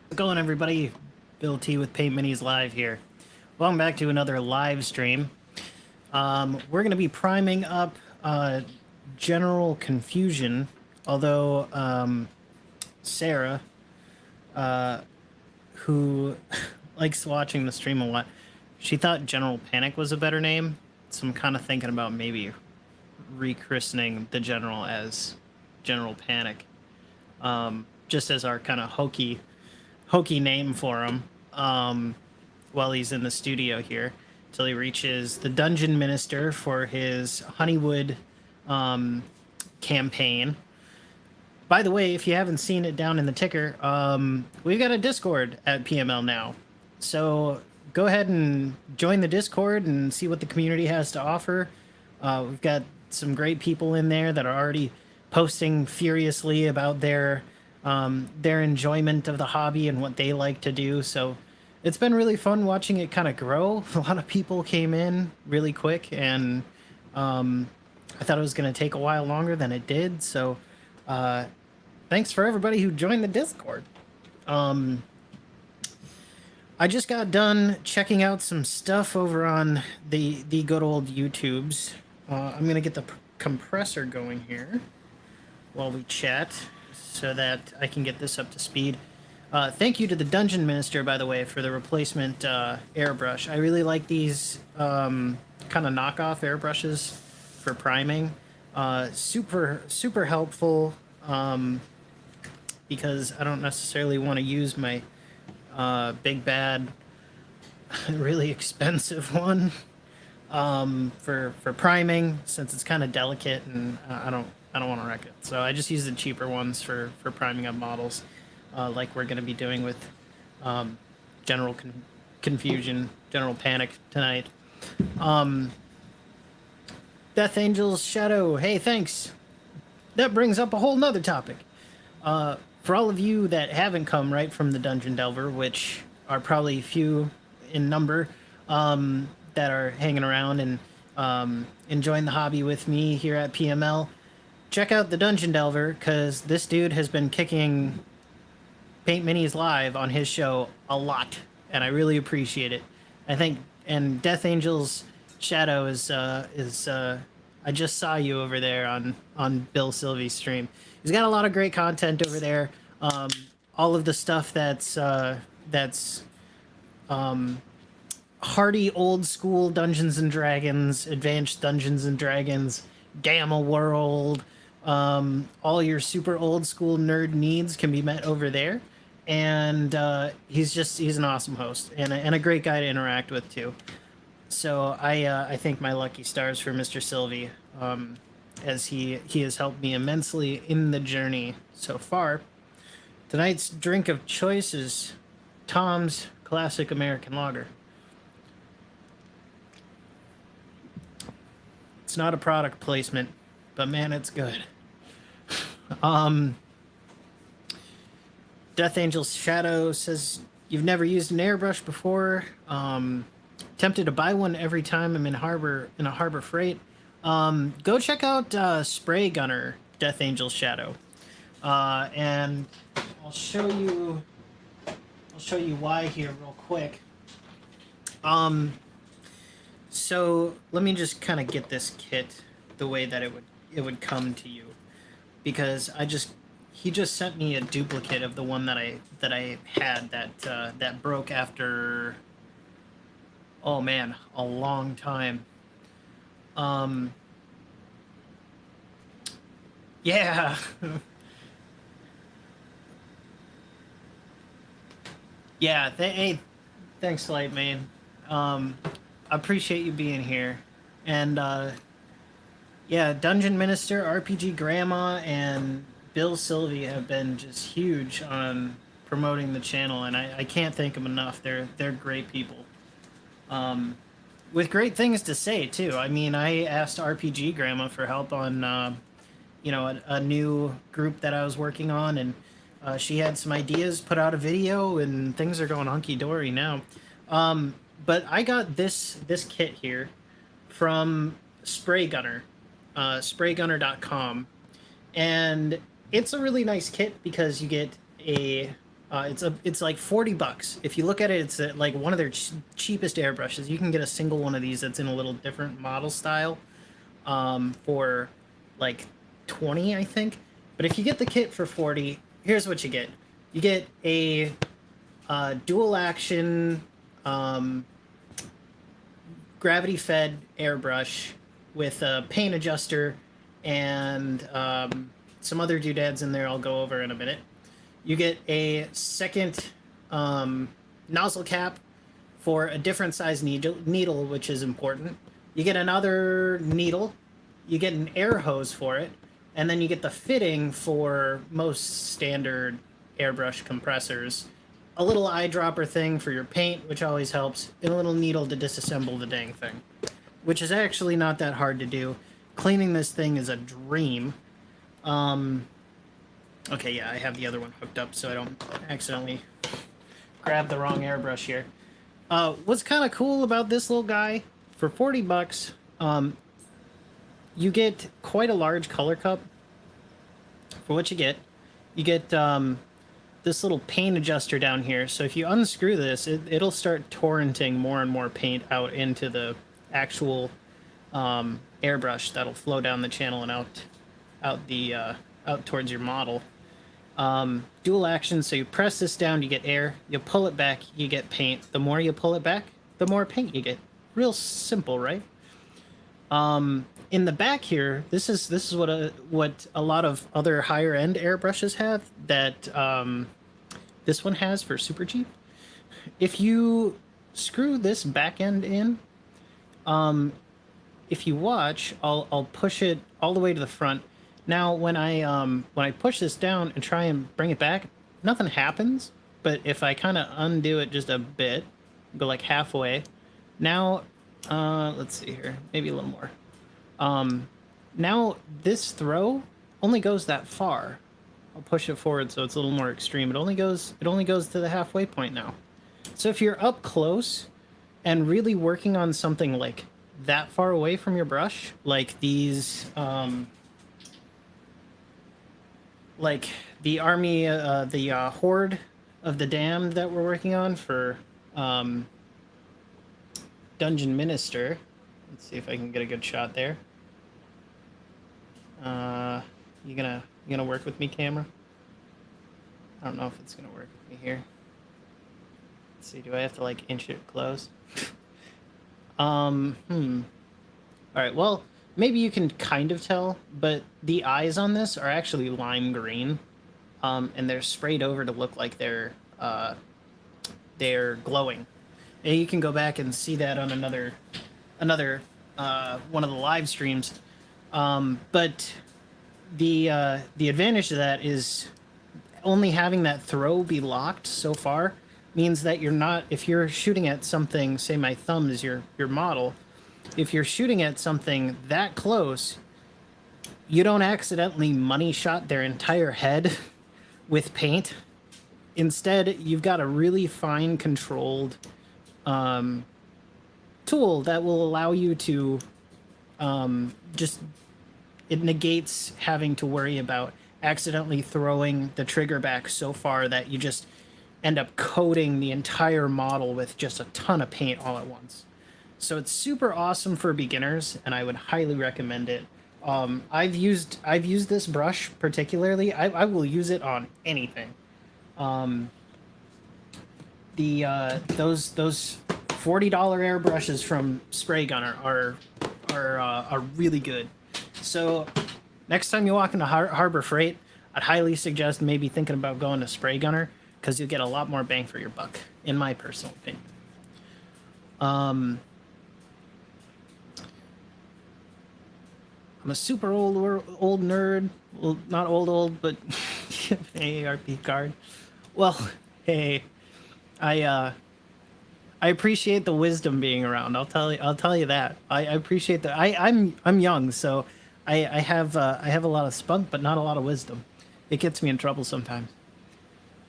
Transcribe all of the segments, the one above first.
How's it going, everybody? Bill T with Paint Minis Live here. Welcome back to another live stream. We're going to be priming up General Confusion, although Sarah, who likes watching the stream a lot, she thought General Panic was a better name, so I'm kind of thinking about maybe rechristening the General as General Panic, just as our kind of hokey name for him while he's in the studio here till he reaches the Dungeon Minister for his Honeywood campaign. By the way, if you haven't seen it down in the ticker, we've got a Discord at PML now. So go ahead and join the Discord and see what the community has to offer. We've got some great people in there that are already posting furiously about their enjoyment of the hobby and what they like to do. So it's been really fun watching it kind of grow. A lot of people came in really quick, and I thought it was going to take a while longer than it did. So thanks for everybody who joined the Discord. I just got done checking out some stuff over on the good old YouTubes. I'm going to get the compressor going here while we chat, so that I can get this up to speed. Thank you to the Dungeon Minister, by the way, for the replacement airbrush. I really like these kind of knockoff airbrushes for priming. Super helpful, because I don't necessarily want to use my big bad, really expensive one for priming, since it's kind of delicate, and I don't want to wreck it. So I just use the cheaper ones for priming up models, like we're going to be doing with General Confusion, General Panic tonight. Death Angel's Shadow, hey, thanks. That brings up a whole nother topic. For all of you that haven't come right from the Dungeon Delver, which are probably few in number, that are hanging around and enjoying the hobby with me here at PML, check out the Dungeon Delver, because this dude has been kicking Paint Minis Live on his show a lot, and I really appreciate it. I think, and Death Angel's Shadow is I just saw you over there on Bill Sylvie's stream. He's got a lot of great content over there. All of the stuff that's hardy old school Dungeons and Dragons, advanced Dungeons and Dragons, Gamma World, all your super old school nerd needs can be met over there. And he's an awesome host and a great guy to interact with too. So I thank my lucky stars for Mr. Sylvie, as he has helped me immensely in the journey so far. Tonight's drink of choice is Tom's Classic American Lager. It's not a product placement, but man, it's good. Death Angel's Shadow says, you've never used an airbrush before. Tempted to buy one every time I'm in a Harbor Freight. Go check out Spray Gunner, Death Angel's Shadow. And I'll show you why here real quick. So let me just kind of get this kit the way that it would come to you, because he just sent me a duplicate of the one that I had that broke after, oh man, a long time. Yeah. Yeah, hey, thanks, Lightmane. I appreciate you being here. And yeah, Dungeon Minister, RPG Grandma, and Bill Sylvie have been just huge on promoting the channel, and I can't thank them enough. They're great people, with great things to say too. I mean, I asked RPG Grandma for help on a new group that I was working on, and she had some ideas, put out a video, and things are going hunky-dory now. But I got this kit here from Spray Gunner, spraygunner.com, and it's a really nice kit because you get a It's like $40. If you look at it, it's like one of their cheapest airbrushes. You can get a single one of these that's in a little different model style for like 20, I think. But if you get the kit for 40, here's what you get. You get a dual action gravity fed airbrush with a paint adjuster and some other doodads in there I'll go over in a minute. You get a second nozzle cap for a different size needle, which is important. You get another needle. You get an air hose for it. And then you get the fitting for most standard airbrush compressors. A little eyedropper thing for your paint, which always helps. And a little needle to disassemble the dang thing. Which is actually not that hard to do. Cleaning this thing is a dream. Okay, yeah, I have the other one hooked up so I don't accidentally grab the wrong airbrush here. What's kind of cool about this little guy, for $40, you get quite a large color cup for what you get. You get this little paint adjuster down here, so if you unscrew this, it'll start torrenting more and more paint out into the actual airbrush that'll flow down the channel and out towards your model. Dual action, so you press this down, you get air, you pull it back, you get paint. The more you pull it back, the more paint you get. Real simple, right? In the back here, this is what a lot of other higher end airbrushes have that this one has for super cheap. If you screw this back end in, if you watch, I'll push it all the way to the front. Now, when I push this down and try and bring it back, nothing happens. But if I kind of undo it just a bit, go like halfway, now, let's see here, maybe a little more. Now this throw only goes that far. I'll push it forward so it's a little more extreme. It only goes to the halfway point now. So if you're up close and really working on something like that far away from your brush, like these, like the Horde of the Damned that we're working on for Dungeon Minister. Let's see if I can get a good shot there. You gonna work with me, camera? I don't know if it's gonna work with me here. Let's see, do I have to like inch it close? All right, well, maybe you can kind of tell, but the eyes on this are actually lime green, and they're sprayed over to look like they're glowing. And you can go back and see that on another one of the live streams. But the advantage of that is only having that throw be locked so far means that you're not, if you're shooting at something, say my thumb is your model, if you're shooting at something that close, you don't accidentally money shot their entire head with paint. Instead, you've got a really fine controlled tool that will allow you to it negates having to worry about accidentally throwing the trigger back so far that you just end up coating the entire model with just a ton of paint all at once. So it's super awesome for beginners, and I would highly recommend it. I've used this brush particularly. I will use it on anything. Those $40 airbrushes from Spray Gunner are really good. So next time you walk into Harbor Freight, I'd highly suggest maybe thinking about going to Spray Gunner, because you'll get a lot more bang for your buck, in my personal opinion. I'm a super old nerd. Well, not old, but an AARP card. Well, hey, I appreciate the wisdom being around. I'll tell you that. I appreciate that. I'm young, so I have a lot of spunk, but not a lot of wisdom. It gets me in trouble sometimes.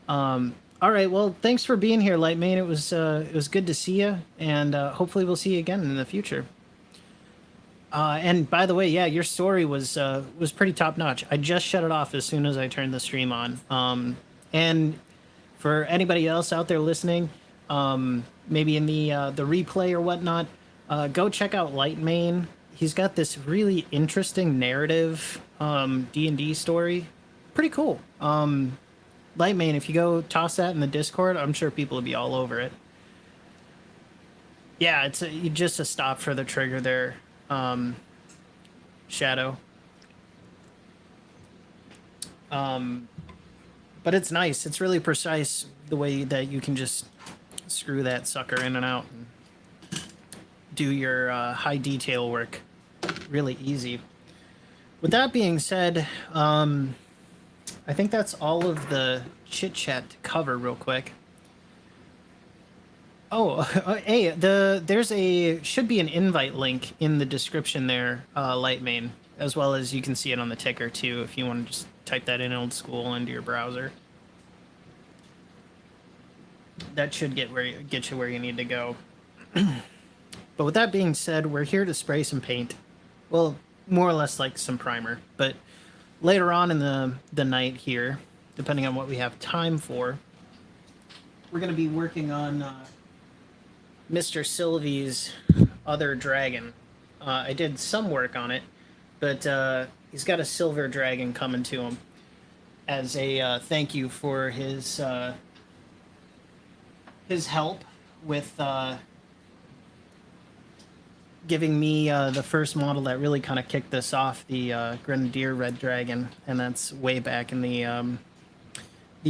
All right, well, thanks for being here, Lightmane. It was good to see you, and hopefully we'll see you again in the future. And by the way, yeah, your story was pretty top notch. I just shut it off as soon as I turned the stream on. And For anybody else out there listening, maybe in the replay or whatnot, go check out Lightmane. He's got this really interesting narrative D&D story. Pretty cool. Lightmane, if you go toss that in the Discord, I'm sure people will be all over it. Yeah, it's just a stop for the trigger there, Shadow. But it's nice. It's really precise the way that you can just screw that sucker in and out and do your high detail work really easy. With that being said, I think that's all of the chit chat to cover real quick. Oh, hey, should be an invite link in the description there, Lightmane, as well as you can see it on the ticker too if you want to just type that in old school into your browser. That should get you where you need to go. But with that being said, we're here to spray some paint. Well, more or less like some primer, but later on in the night here, depending on what we have time for, we're going to be working on Mr. Sylvie's other dragon. I did some work on it, but he's got a silver dragon coming to him as a thank you for his help with giving me the first model that really kind of kicked this off, the Grenadier Red Dragon, and that's way back in the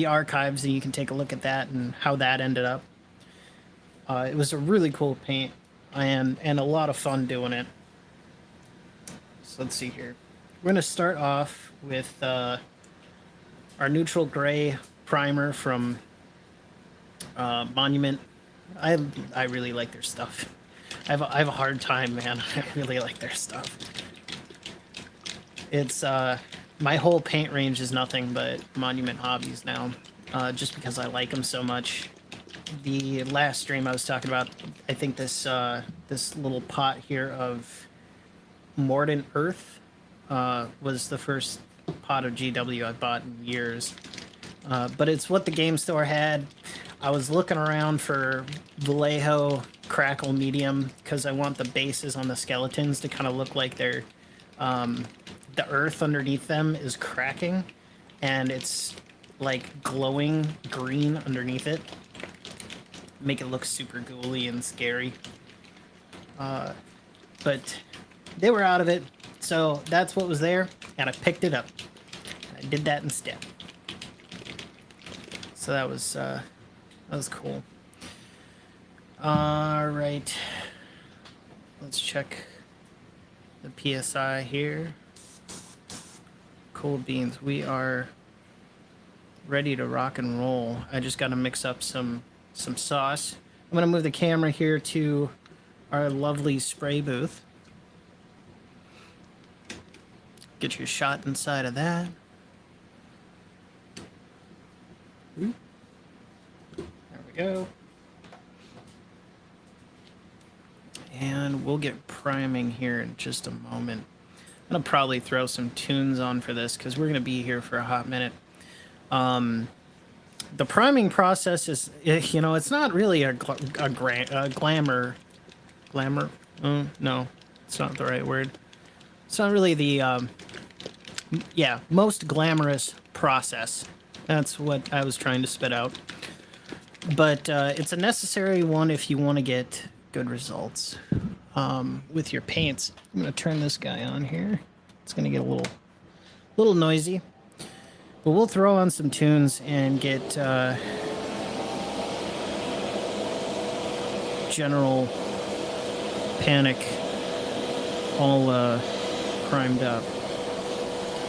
archives, and you can take a look at that and how that ended up. It was a really cool paint and a lot of fun doing it. So let's see here. We're going to start off with our neutral gray primer from Monument. I really like their stuff. I have a hard time, man. I really like their stuff. It's my whole paint range is nothing but Monument hobbies now, just because I like them so much. The last stream I was talking about, I think this this little pot here of Mordant Earth was the first pot of GW I bought in years. But it's what the game store had. I was looking around for Vallejo Crackle Medium because I want the bases on the skeletons to kind of look like they're the earth underneath them is cracking and it's like glowing green underneath it. Make it look super ghouly and scary. But they were out of it, so that's what was there, and I picked it up. I did that instead. So that was cool. All right, let's check the PSI here. Cold beans, we are ready to rock and roll. I just got to mix up some sauce. I'm gonna move the camera here to our lovely spray booth. Get your shot inside of that. Ooh. There we go. And we'll get priming here in just a moment. I'm gonna probably throw some tunes on for this because we're gonna be here for a hot minute. The priming process is, you know, it's not really a glamour. No, it's not the right word. It's not really the, most glamorous process. That's what I was trying to spit out. But it's a necessary one if you want to get good results with your paints. I'm going to turn this guy on here. It's going to get a little noisy. But we'll throw on some tunes and get General Panic all primed up.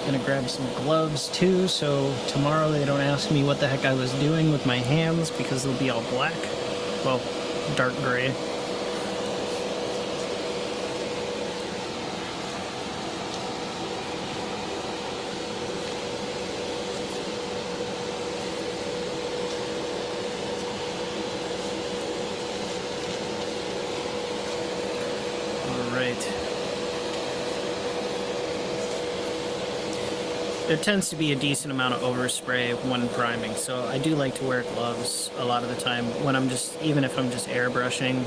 Gonna grab some gloves too, so tomorrow they don't ask me what the heck I was doing with my hands because they'll be all black. Well, dark gray. there tends to be a decent amount of overspray when priming, so I do like to wear gloves a lot of the time when I'm just, even if I'm just airbrushing,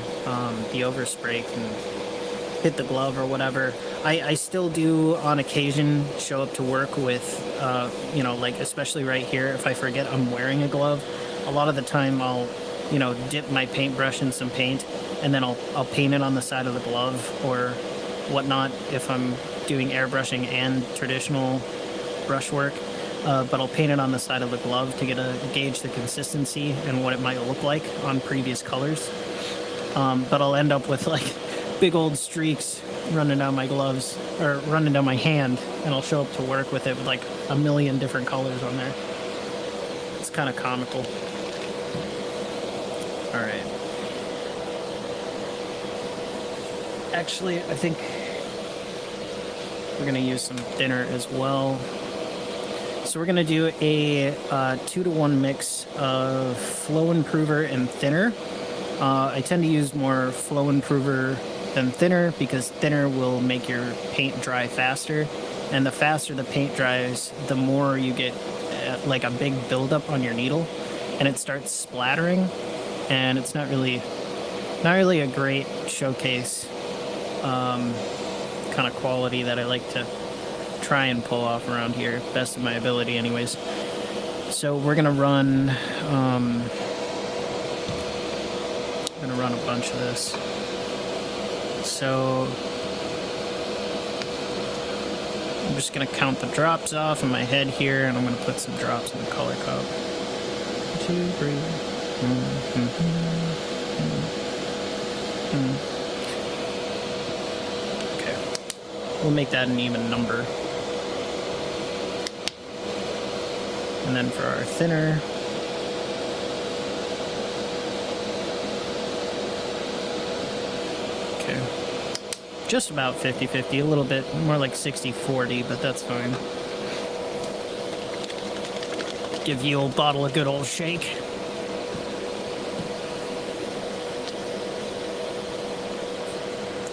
the overspray can hit the glove or whatever. I still do on occasion show up to work with, you know, like especially right here, if I forget I'm wearing a glove, a lot of the time I'll, you know, dip my paintbrush in some paint and then I'll paint it on the side of the glove or whatnot if I'm doing airbrushing and traditional brushwork, but I'll paint it on the side of the glove to gauge the consistency and what it might look like on previous colors. But I'll end up with like big old streaks running down my gloves or running down my hand, and I'll show up to work with it with like a million different colors on there. It's kind of comical. All right. Actually, I think we're gonna use some thinner as well. So we're gonna do a 2-to-1 mix of flow improver and thinner. I tend to use more flow improver than thinner because thinner will make your paint dry faster, and the faster the paint dries, the more you get like a big buildup on your needle, and it starts splattering, and it's not really a great showcase kind of quality that I like to try and pull off around here, best of my ability anyways. So we're gonna run a bunch of this. So I'm just gonna count the drops off in my head here, and I'm gonna put some drops in the color cup. 2, 3. Okay, we'll make that an even number. And then for our thinner, okay, just about 50-50, a little bit more like 60-40, but that's fine. Give the old bottle a good old shake.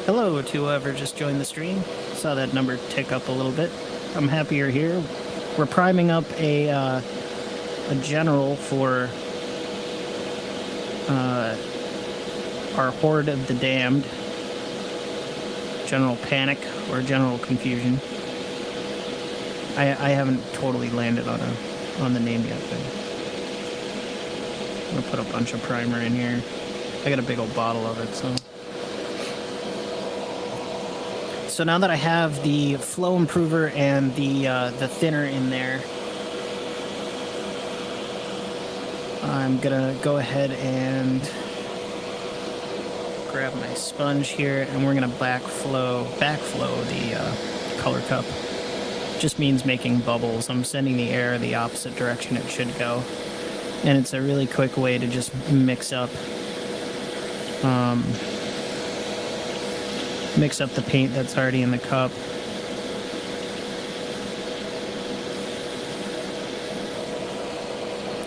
Hello to whoever just joined the stream. Saw that number tick up a little bit. I'm happy you're here. We're priming up a general for our Horde of the Damned. General Panic or General Confusion. I haven't totally landed on the name yet, but I'm gonna put a bunch of primer in here. I got a big old bottle of it, so. So now that I have the flow improver and the thinner in there, I'm gonna go ahead and grab my sponge here, and we're gonna backflow the color cup. Just means making bubbles. I'm sending the air the opposite direction it should go, and it's a really quick way to just mix up the paint that's already in the cup.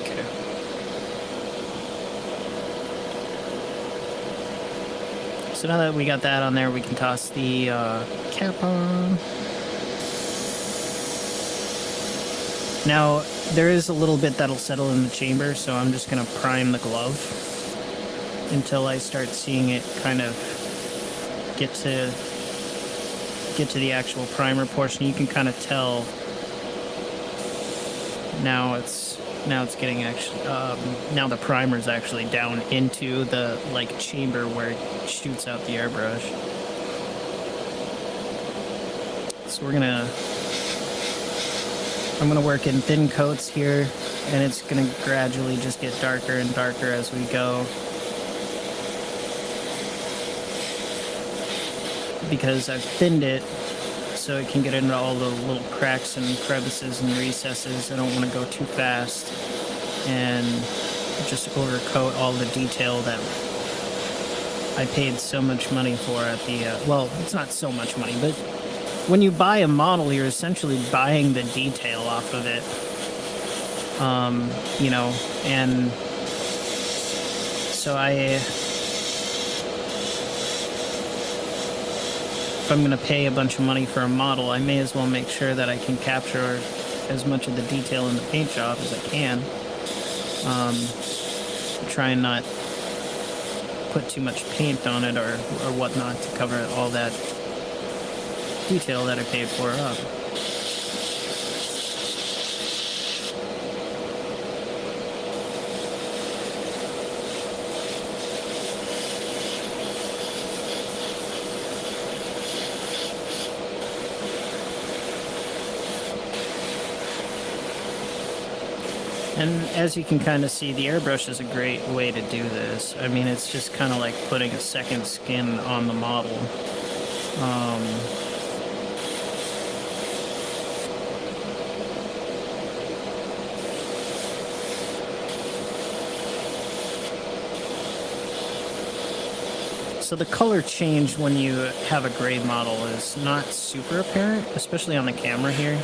Okay. So now that we got that on there, we can toss the cap on. Now, there is a little bit that'll settle in the chamber, so I'm just going to prime the glove until I start seeing it kind of get to the actual primer portion. You can kind of tell now it's getting actually now the primer's actually down into the like chamber where it shoots out the airbrush. So I'm gonna work in thin coats here, and it's gonna gradually just get darker and darker as we go, because I've thinned it so it can get into all the little cracks and crevices and recesses. I don't want to go too fast and just overcoat all the detail that I paid so much money for at the well, it's not so much money, but when you buy a model, you're essentially buying the detail off of it, you know, and so if I'm going to pay a bunch of money for a model, I may as well make sure that I can capture as much of the detail in the paint job as I can. Try and not put too much paint on it or whatnot to cover all that detail that I paid for up. And as you can kind of see, the airbrush is a great way to do this. I mean, it's just kind of like putting a second skin on the model. So the color change when you have a gray model is not super apparent, especially on the camera here.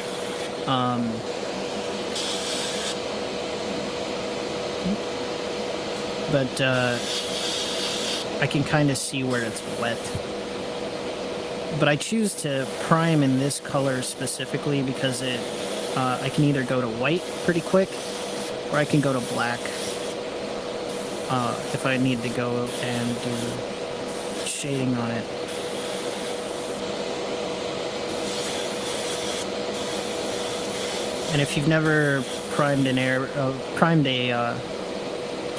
But I can kind of see where it's wet. But I choose to prime in this color specifically because I can either go to white pretty quick, or I can go to black if I need to go and do shading on it. And if you've never primed a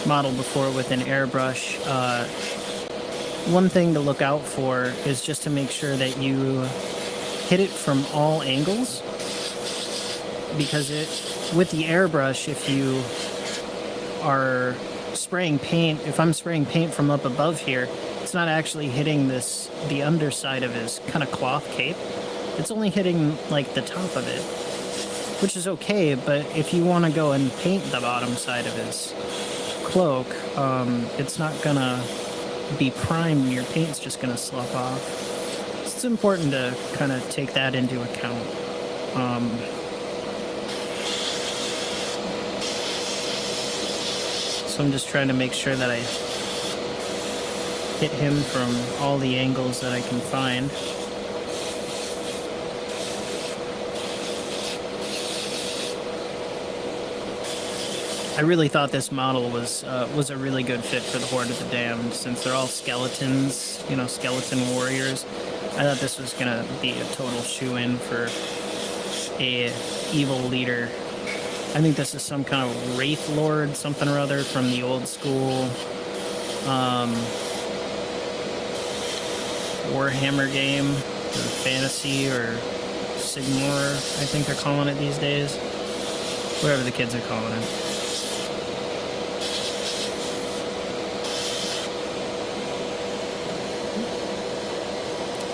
model before with an airbrush, one thing to look out for is just to make sure that you hit it from all angles, because with the airbrush, if you are spraying paint, if I'm spraying paint from up above here, it's not actually hitting the underside of his kind of cloth cape. It's only hitting like the top of it, which is okay, but if you want to go and paint the bottom side of his cloak, it's not gonna be primed and your paint's just gonna slough off. So it's important to kind of take that into account. So I'm just trying to make sure that I hit him from all the angles that I can find. I really thought this model was a really good fit for the Horde of the Damned, since they're all skeletons, you know, skeleton warriors. I thought this was gonna be a total shoe-in for a evil leader. I think this is some kind of Wraith Lord, something or other from the old school Warhammer game, or fantasy, or Sigmar, I think they're calling it these days. Whatever the kids are calling it.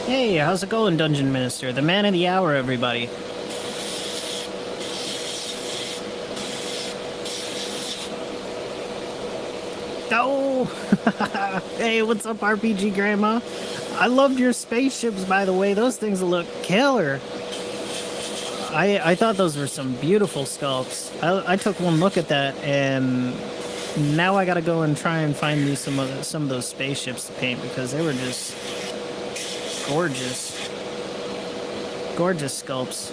Hey, how's it going, Dungeon Minister? The man of the hour, everybody. Oh! Hey, what's up, RPG Grandma? I loved your spaceships, by the way. Those things look killer. I thought those were some beautiful sculpts. I took one look at that, and now I gotta go and try and find me some of those spaceships to paint, because they were just gorgeous. Gorgeous sculpts.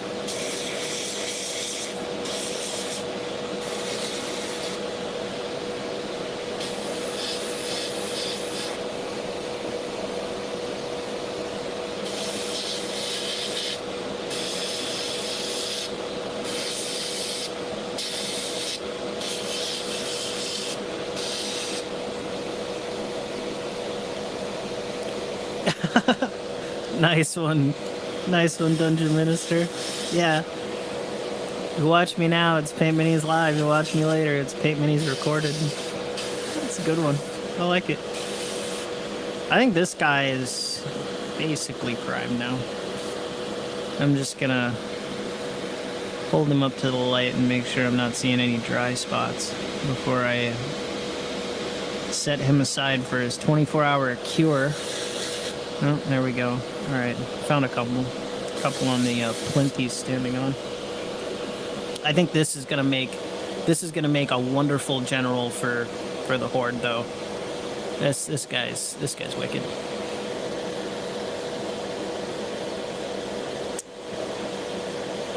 Nice one. Nice one, Dungeon Minister. Yeah. You watch me now, it's Paint Minis Live. You watch me later, it's Paint Minis Recorded. That's a good one. I like it. I think this guy is basically primed now. I'm just gonna hold him up to the light and make sure I'm not seeing any dry spots before I set him aside for his 24-hour cure. Oh, there we go. All right, found a couple on the plinth he's standing on. I think this is gonna make a wonderful general for the Horde, though. This guy's wicked.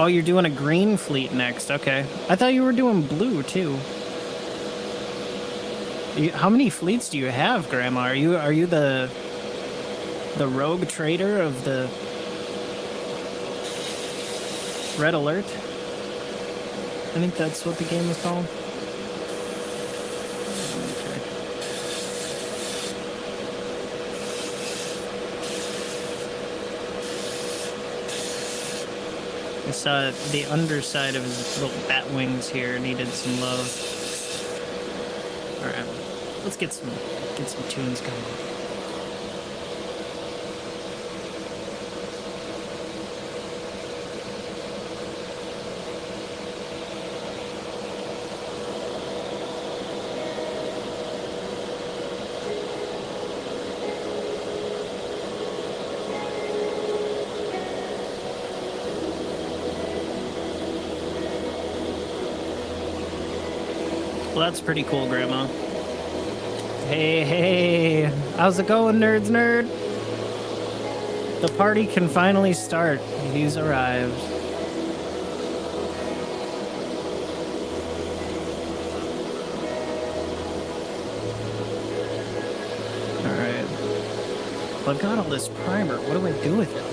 Oh, you're doing a green fleet next. Okay. I thought you were doing blue, too. How many fleets do you have, Grandma? Are you the rogue trader of the Red Alert? I think that's what the game is called. I saw the underside of his little bat wings here needed some love. Alright, let's get some tunes going. Well, that's pretty cool, Grandma. Hey, how's it going, nerds nerd? The party can finally start. He's arrived. Alright. Well, I've got all this primer. What do I do with it?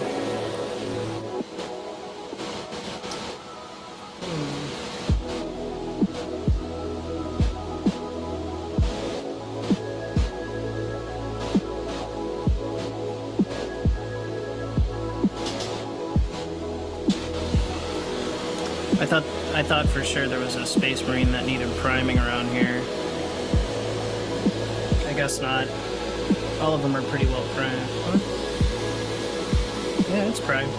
I thought for sure there was a Space Marine that needed priming around here. I guess not. All of them are pretty well primed. Huh? Yeah, it's primed.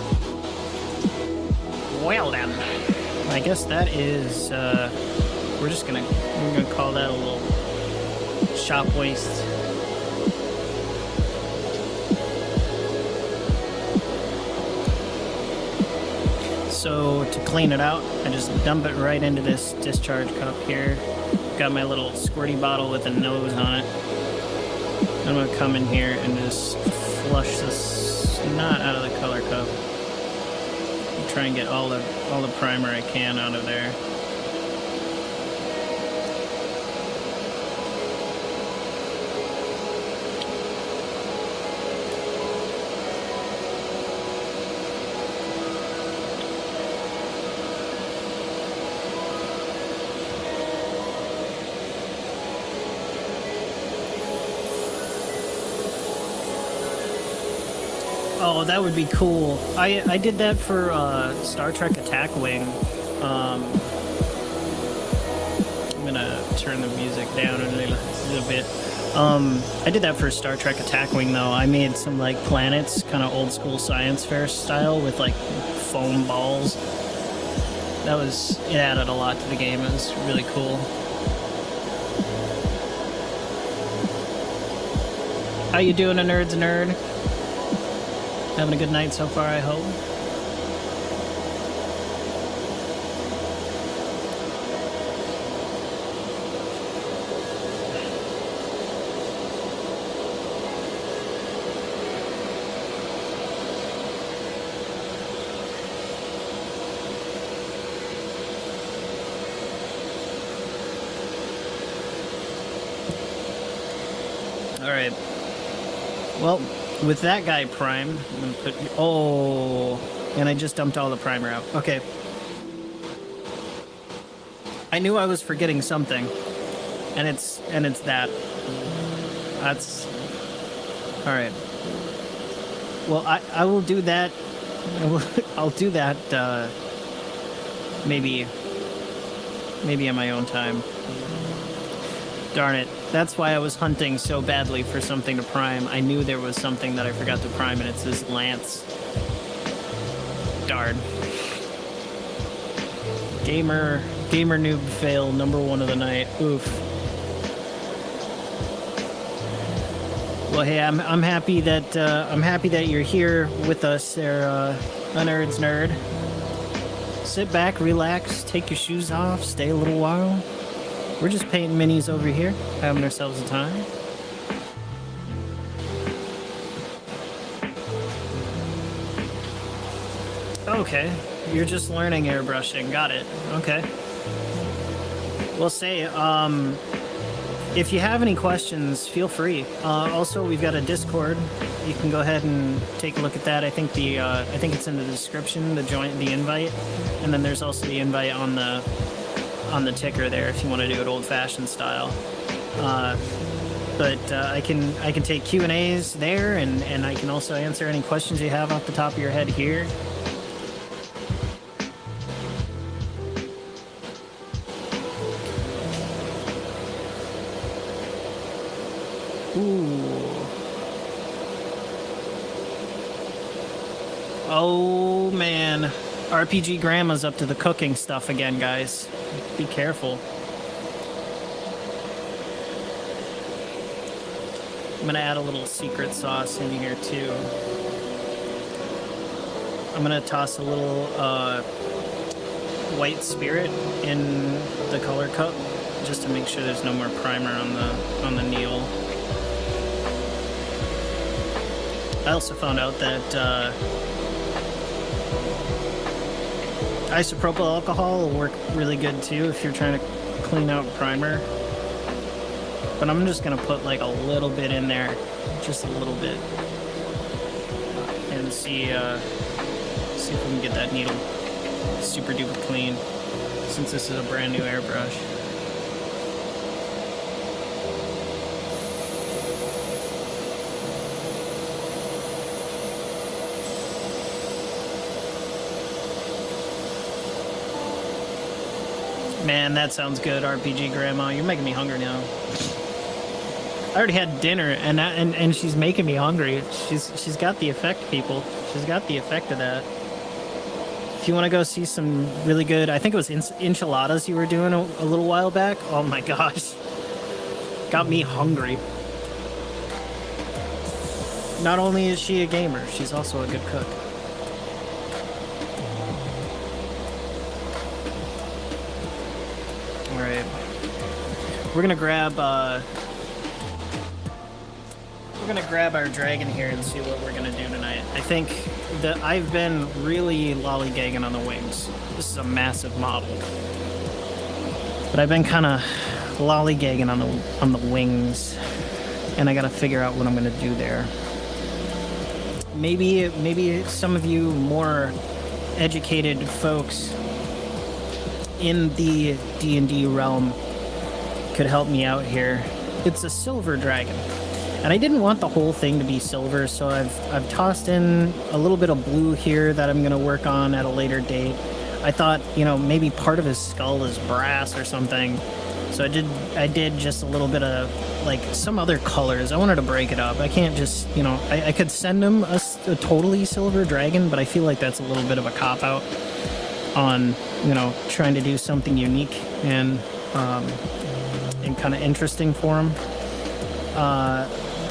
Well then. I guess that is, we're gonna call that a little shop waste. So to clean it out, I just dump it right into this discharge cup here. Got my little squirty bottle with a nose on it. I'm gonna come in here and just flush this snot out of the color cup. Try and get all the primer I can out of there. Oh, that would be cool. I did that for Star Trek Attack Wing. I'm gonna turn the music down a little bit. I did that for Star Trek Attack Wing though. I made some like planets, kind of old school science fair style with like foam balls. It added a lot to the game. It was really cool. How you doing, a nerd's nerd? Having a good night so far, I hope. All right. Well, with that guy primed, I'm gonna put. Oh, and I just dumped all the primer out. Okay. I knew I was forgetting something, and it's that. That's all right. Well, I will do that. I'll do that. Maybe in my own time. Darn it. That's why I was hunting so badly for something to prime. I knew there was something that I forgot to prime, and it's this lance. Darn. Gamer noob fail, #1 of the night. Oof. Well, hey, I'm happy that you're here with us, there, a nerd's nerd. Sit back, relax, take your shoes off, stay a little while. We're just painting minis over here, having ourselves a time. Okay. You're just learning airbrushing. Got it. Okay. We'll say, if you have any questions, feel free. Also, we've got a Discord. You can go ahead and take a look at that. I think it's in the description, the invite, and then there's also the invite on the ticker there if you want to do it old-fashioned style. But I can take Q&As there, and I can also answer any questions you have off the top of your head here. Ooh. Oh man, RPG Grandma's up to the cooking stuff again, guys. Be careful. I'm gonna add a little secret sauce in here too. I'm gonna toss a little white spirit in the color cup just to make sure there's no more primer on the needle. I also found out that isopropyl alcohol will work really good too if you're trying to clean out primer. But I'm just gonna put like a little bit in there, just a little bit, and see if we can get that needle super duper clean, since this is a brand new airbrush. Man, that sounds good, RPG Grandma. You're making me hungry now. I already had dinner, and she's making me hungry. She's got the effect, people. She's got the effect of that. If you want to go see some really good, I think it was enchiladas you were doing a little while back. Oh my gosh, got me hungry. Not only is she a gamer, she's also a good cook. All right, we're gonna grab our dragon here and see what we're gonna do tonight. I think that I've been really lollygagging on the wings. This is a massive model, but I've been kind of lollygagging on the wings, and I gotta figure out what I'm gonna do there. Maybe some of you more educated folks in the D&D realm could help me out here. It's a silver dragon. And I didn't want the whole thing to be silver, so I've tossed in a little bit of blue here that I'm gonna work on at a later date. I thought, maybe part of his skull is brass or something. So I did just a little bit of like some other colors. I wanted to break it up. I can't just, I could send him a totally silver dragon, but I feel like that's a little bit of a cop-out on, trying to do something unique and kind of interesting for him.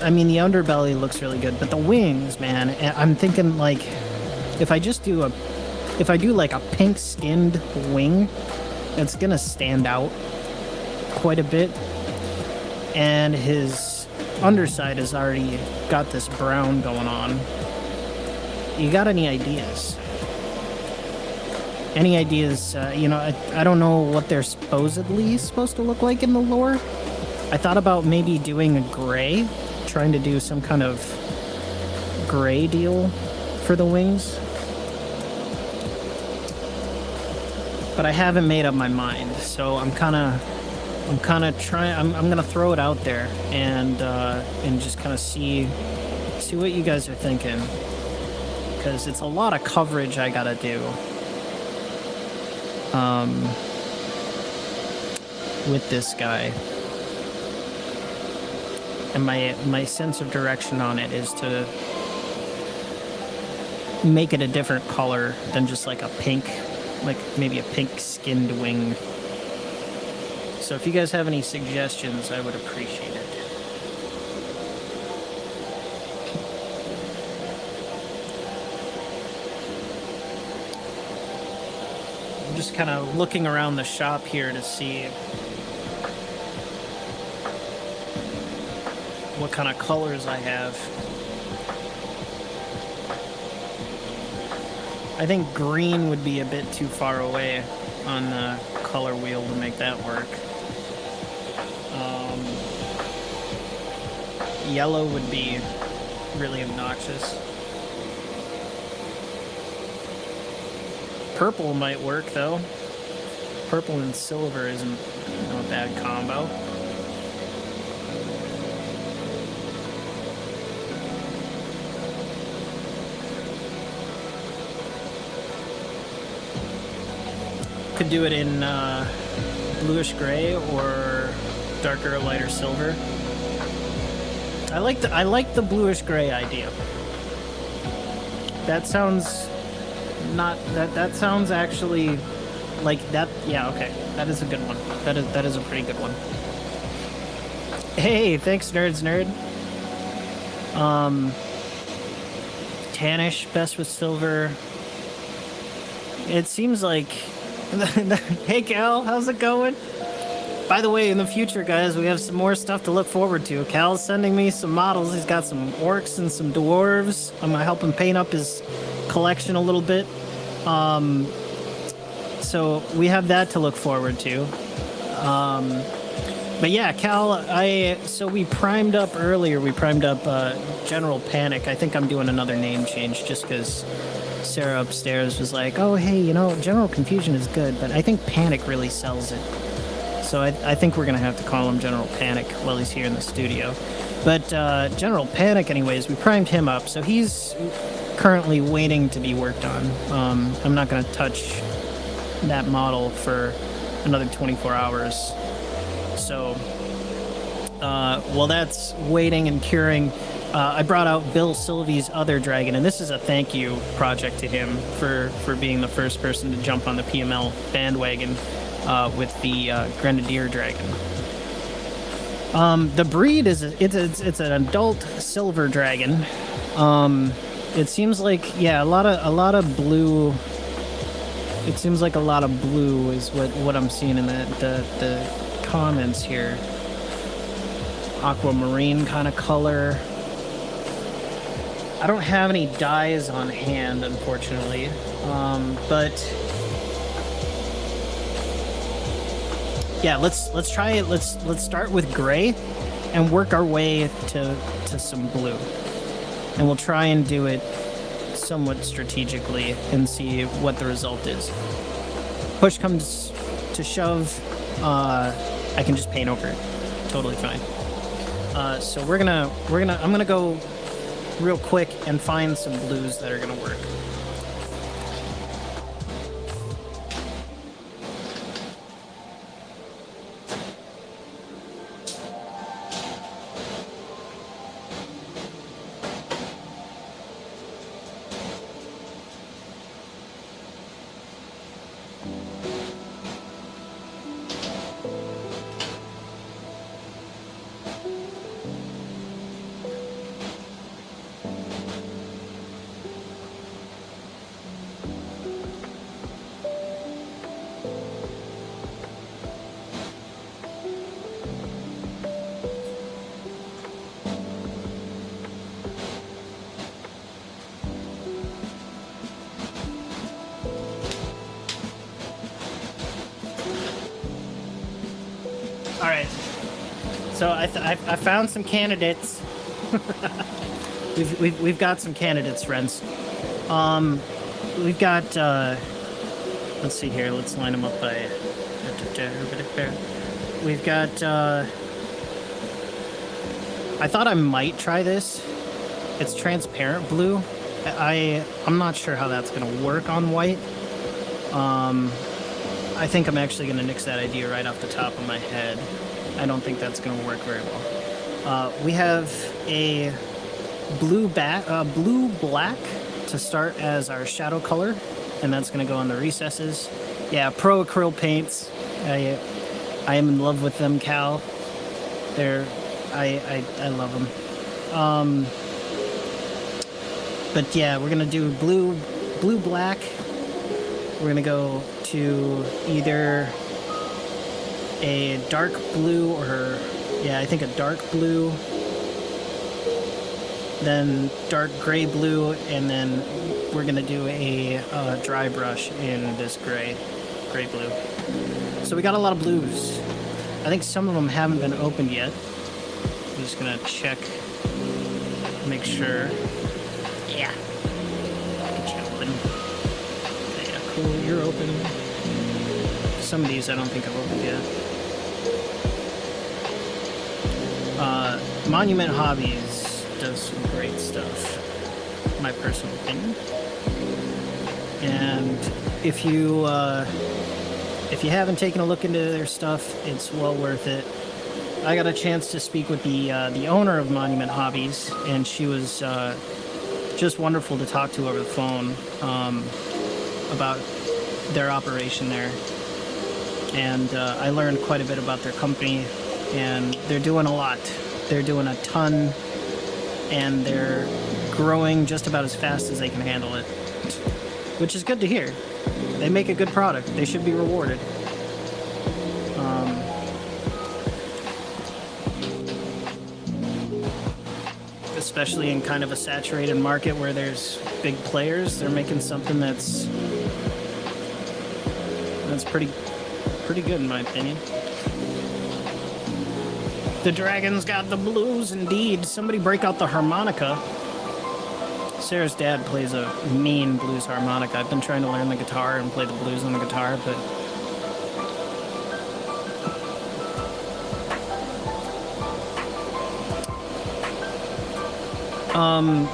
I mean, the underbelly looks really good, but the wings, man, I'm thinking like if I do like a pink skinned wing, it's gonna stand out quite a bit. And his underside has already got this brown going on. You got any ideas? Any ideas? I don't know what they're supposedly supposed to look like in the lore. I thought about maybe doing a gray, trying to do some kind of gray deal for the wings. But I haven't made up my mind, so I'm kind of trying. I'm gonna throw it out there and just kind of see what you guys are thinking, because it's a lot of coverage I gotta do. With this guy. And my sense of direction on it is to make it a different color than just like a pink, like maybe a pink skinned wing. So if you guys have any suggestions, I would appreciate it. I'm just kind of looking around the shop here to see what kind of colors I have. I think green would be a bit too far away on the color wheel to make that work. Yellow would be really obnoxious. Purple might work though. Purple and silver isn't a bad combo. Could do it in bluish gray or darker, lighter silver. I like the bluish gray idea. That sounds not that sounds actually like that. Yeah, okay, that is a good one. That is a pretty good one. Hey, thanks, nerd. Tannish, best with silver. It seems like. Hey, Cal, how's it going? By the way, in the future, guys, we have some more stuff to look forward to. Cal's sending me some models. He's got some orcs and some dwarves. I'm gonna help him paint up his collection a little bit. So we have that to look forward to. But yeah, Cal, so we primed up earlier. We primed up General Panic. I think I'm doing another name change just because Sarah upstairs was like, "Oh, hey, you know, General Confusion is good, but I think Panic really sells it." So I think we're going to have to call him General Panic while he's here in the studio. But General Panic, anyways, we primed him up. So he's currently waiting to be worked on. I'm not going to touch that model for another 24 hours. So while that's waiting and curing, I brought out Bill Sylvie's other dragon. And this is a thank you project to him for being the first person to jump on the PML bandwagon. With the Grenadier Dragon. The breed is it's an adult silver dragon. It seems like a lot of blue. It seems like a lot of blue is what I'm seeing in the comments here. Aquamarine kind of color. I don't have any dyes on hand, unfortunately, but. Yeah, let's try it. Let's start with gray and work our way to some blue. And we'll try and do it somewhat strategically and see what the result is. Push comes to shove, I can just paint over it. Totally fine. So I'm gonna go real quick and find some blues that are gonna work. All right, so I found some candidates. we've got some candidates, friends. We've got let's see here. Let's line them up by. We've got. I thought I might try this. It's transparent blue. I'm not sure how that's gonna work on white. I think I'm actually going to nix that idea right off the top of my head. I don't think that's going to work very well. We have a blue black to start as our shadow color, and that's going to go on the recesses. Yeah, pro acryl paints. I am in love with them, Cal. I love them. But yeah, we're going to do blue black. We're going to go to either a dark blue or, yeah, I think a dark blue. then dark gray blue, and then we're gonna do a dry brush in this gray blue. So we got a lot of blues. I think some of them haven't been opened yet. I'm just gonna check, make sure. Yeah. Get you open. Yeah, cool. You're open. Some of these I don't think I've opened yet. Monument Hobbies does some great stuff, in my personal opinion. And if you haven't taken a look into their stuff, it's well worth it. I got a chance to speak with the owner of Monument Hobbies, and she was just wonderful to talk to over the phone about their operation there. And I learned quite a bit about their company, and they're doing a lot. They're doing a ton, and they're growing just about as fast as they can handle it, which is good to hear. They make a good product. They should be rewarded. Especially in kind of a saturated market where there's big players, they're making something that's pretty good in my opinion. The dragon's got the blues, indeed. Somebody break out the harmonica. Sarah's dad plays a mean blues harmonica. I've been trying to learn the guitar and play the blues on the guitar, but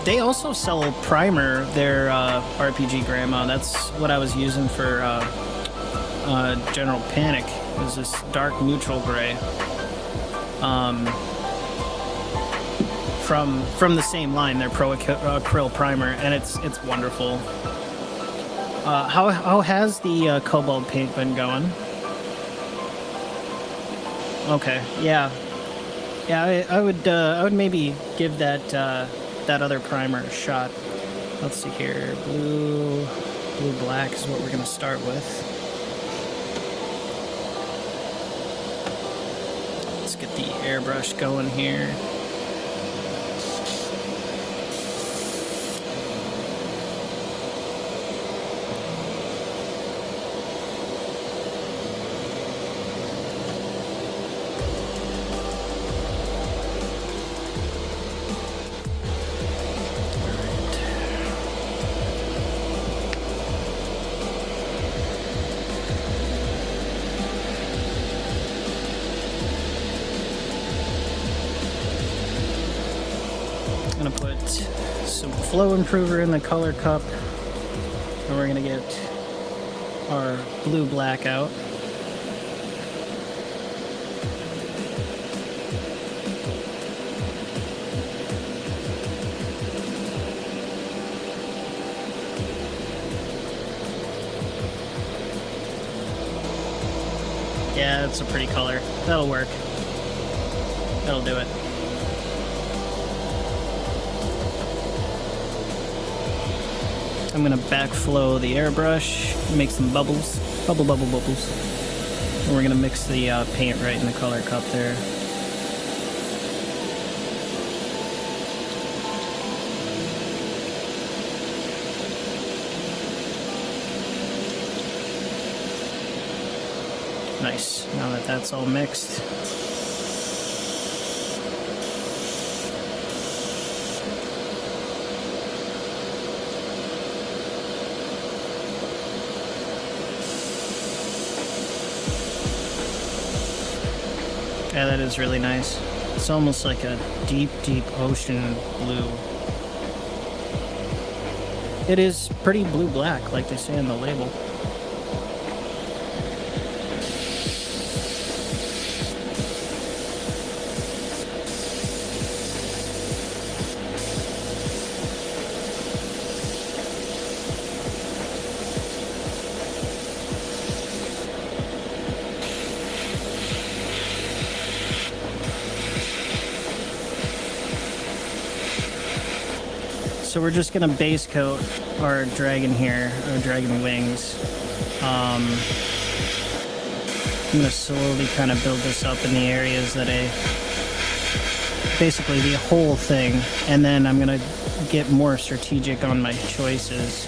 they also sell Primer, their RPG Grandma. That's what I was using for General Panic. Is this dark neutral gray. From the same line, their Pro Acryl Primer, and it's wonderful. How has the Cobalt paint been going? Okay, yeah. I would maybe give that other primer a shot. Let's see here. Blue black is what we're gonna start with. Let's get the airbrush going here. Gonna put some flow improver in the color cup, and we're gonna get our blue black out. Yeah, it's a pretty color. That'll work. That'll do it. I'm gonna backflow the airbrush, make some bubbles, bubbles, and we're gonna mix the paint right in the color cup there. Nice. Now that that's all mixed, yeah, that is really nice. It's almost like a deep, deep ocean blue. It is pretty blue-black, like they say in the label. So we're just gonna base coat our dragon here, our dragon wings. I'm gonna slowly kind of build this up in the areas that basically the whole thing, and then I'm gonna get more strategic on my choices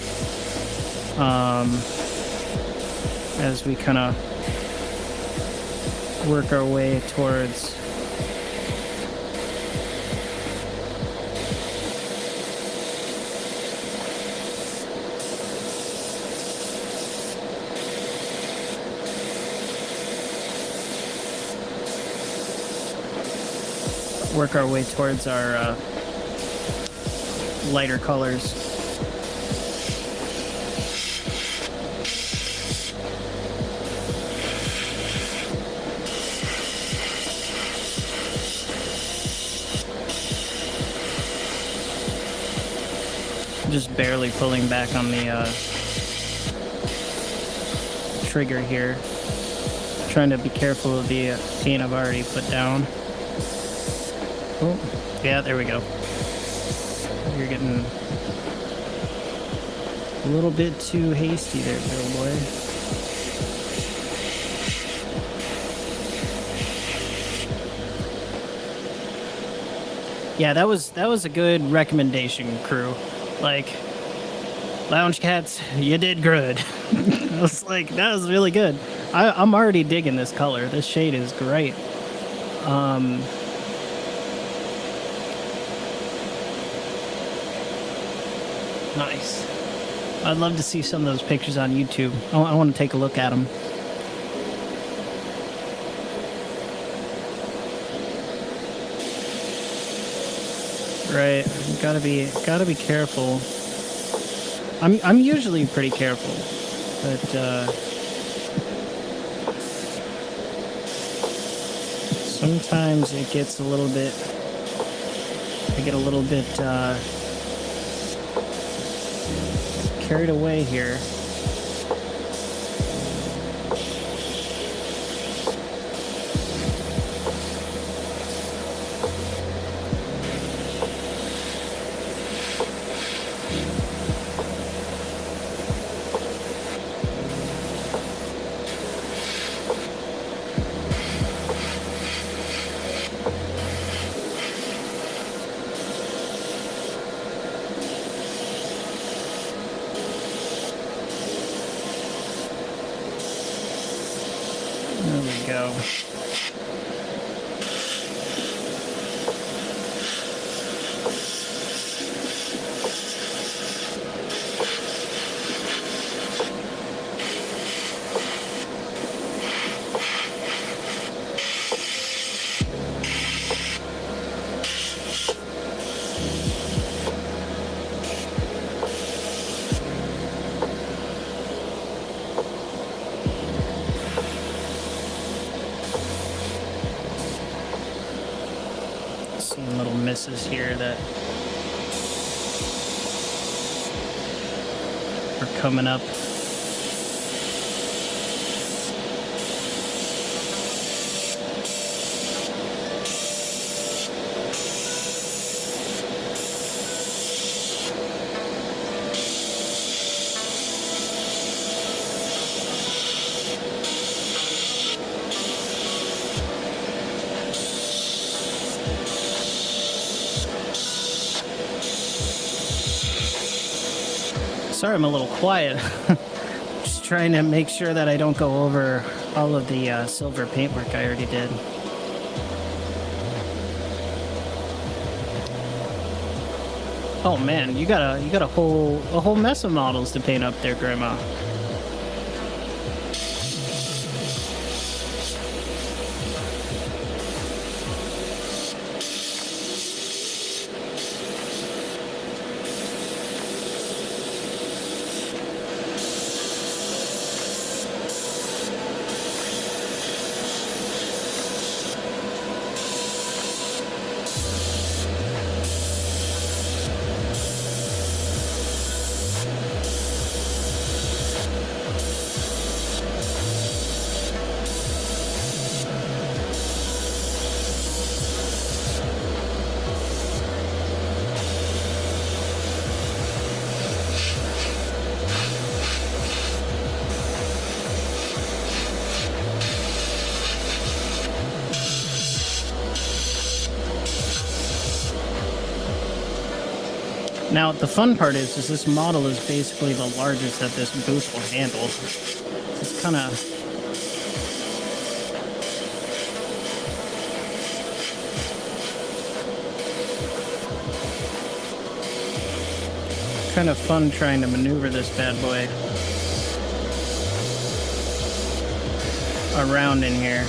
as we kind of work our way towards our lighter colors. Just barely pulling back on the trigger here. Trying to be careful of the paint I've already put down. Oh, yeah, there we go. You're getting a little bit too hasty there, little boy. Yeah, that was a good recommendation, crew. Like, Lounge Cats, you did good. I was like, that was really good. I'm already digging this color. This shade is great. Nice. I'd love to see some of those pictures on YouTube. I want to take a look at them. Right, gotta be careful. I'm usually pretty careful, but sometimes it gets a little bit. I get a little bit carried away here. There we go. Some little misses here that are coming up. Sorry, I'm a little quiet. Just trying to make sure that I don't go over all of the silver paintwork I already did. Oh man, you got a whole mess of models to paint up there, Grandma. Now, the fun part is this model is basically the largest that this booth will handle. It's kind of fun trying to maneuver this bad boy around in here.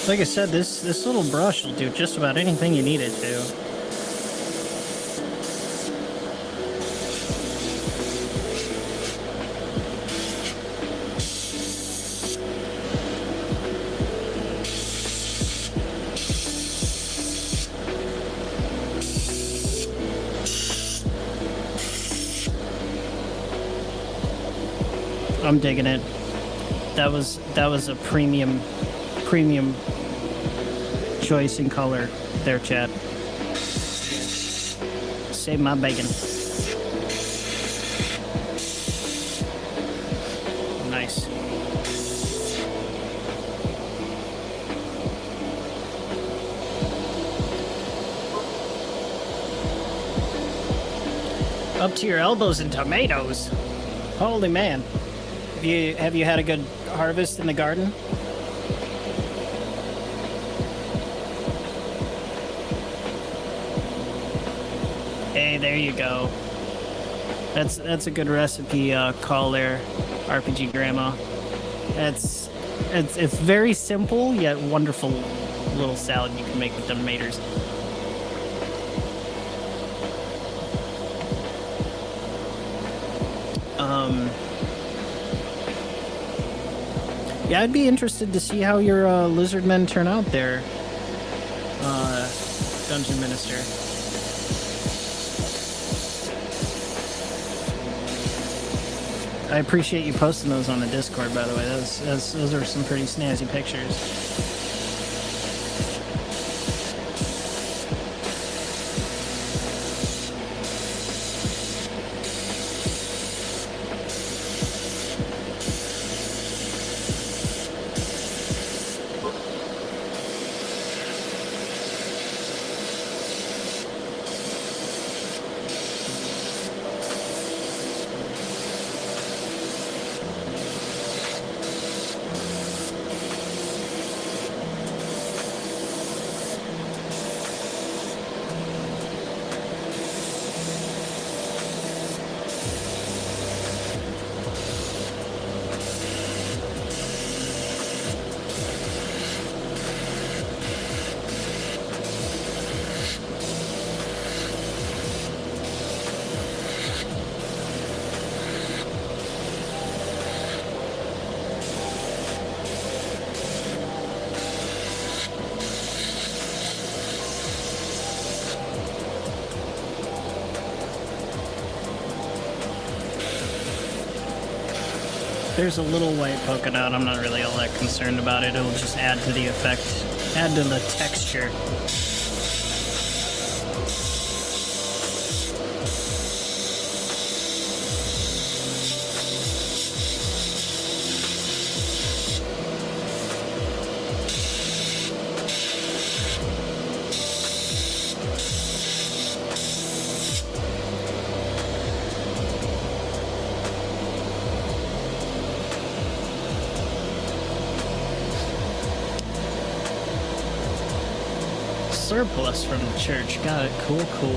Like I said, this little brush will do just about anything you need it to. I'm digging it. That was a premium choice in color there, chat. Save my bacon. Nice. Up to your elbows in tomatoes. Holy man. Have you had a good harvest in the garden? Hey, there you go. That's a good recipe call there, RPG Grandma. It's very simple yet wonderful little salad you can make with them maters. Yeah, I'd be interested to see how your lizard men turn out there, Dungeon Minister. I appreciate you posting those on the Discord, by the way. Those are some pretty snazzy pictures. There's a little white polka dot. I'm not really all that concerned about it. It'll just add to the effect, add to the texture. Surplus from the church. Got it. Cool, cool.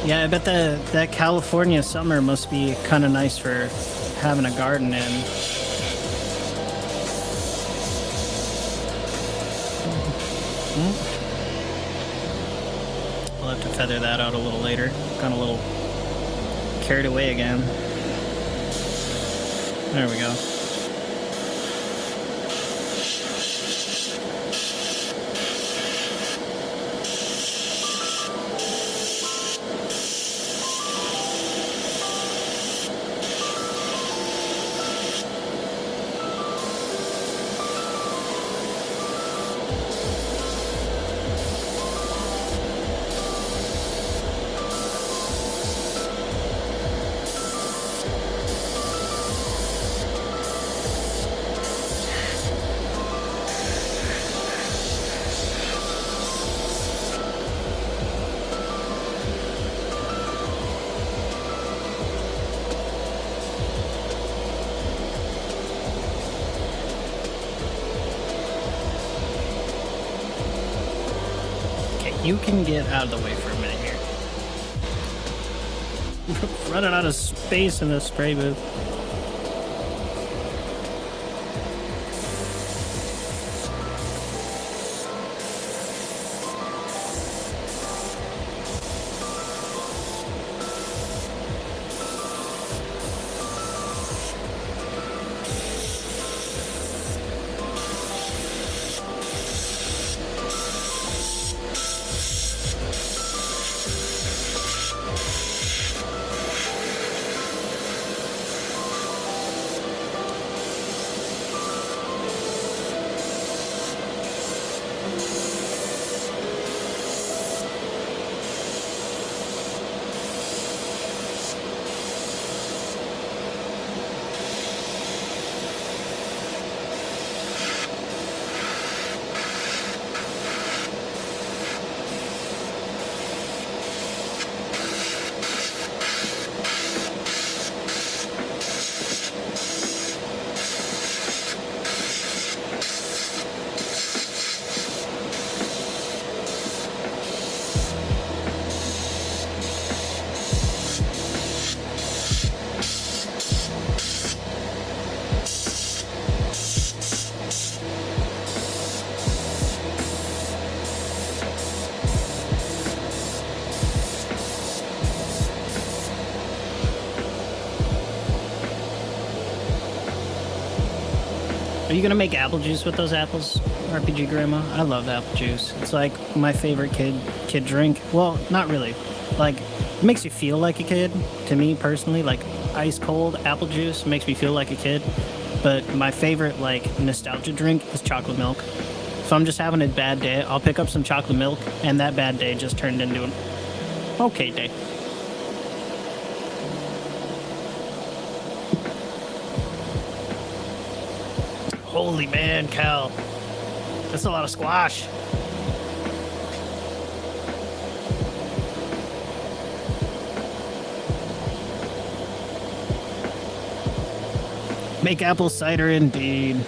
Yeah, I bet that California summer must be kind of nice for having a garden in. We'll have to feather that out a little later. Got a little carried away again. There we go. You can get out of the way for a minute here. Running out of space in this spray booth. Are you gonna make apple juice with those apples, RPG Grandma? I love apple juice. It's like my favorite kid drink. Well, not really. Like, it makes you feel like a kid. To me personally, like ice cold apple juice makes me feel like a kid. But my favorite like nostalgia drink is chocolate milk. If I'm just having a bad day, I'll pick up some chocolate milk, and that bad day just turned into an okay day. Holy man, Cal. That's a lot of squash. Make apple cider indeed.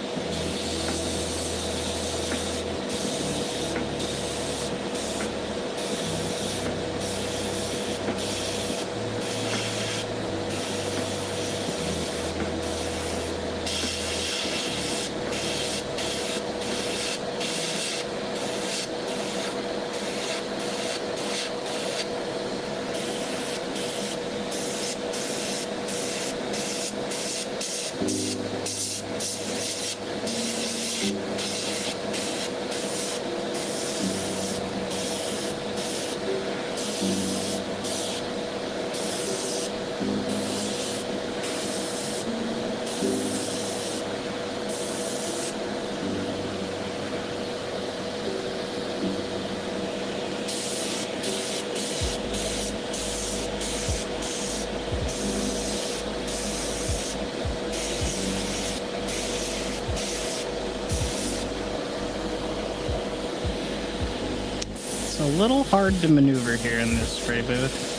It's a little hard to maneuver here in this spray booth.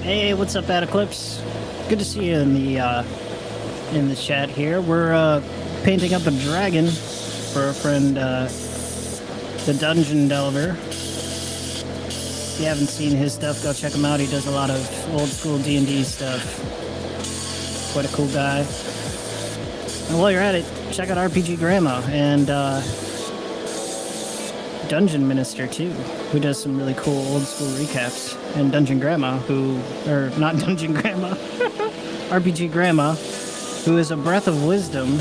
Hey, what's up, Adeclips? Good to see you in the chat here. We're painting up a dragon for our friend the Dungeon Delver. If you haven't seen his stuff, go check him out. He does a lot of old school D&D stuff. quite a cool guy. And while you're at it, check out RPG Grandma and Dungeon Minister too, who does some really cool old school recaps. And Dungeon Grandma, or not Dungeon Grandma, RPG Grandma, who is a breath of wisdom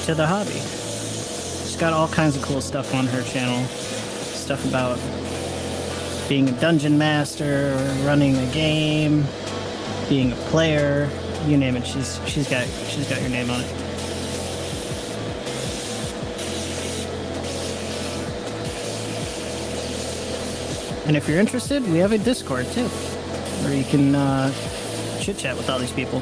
to the hobby. She's got all kinds of cool stuff on her channel. Stuff about being a dungeon master, running a game, being a player, you name it. She's got your name on it. And if you're interested, we have a Discord too, where you can chit chat with all these people.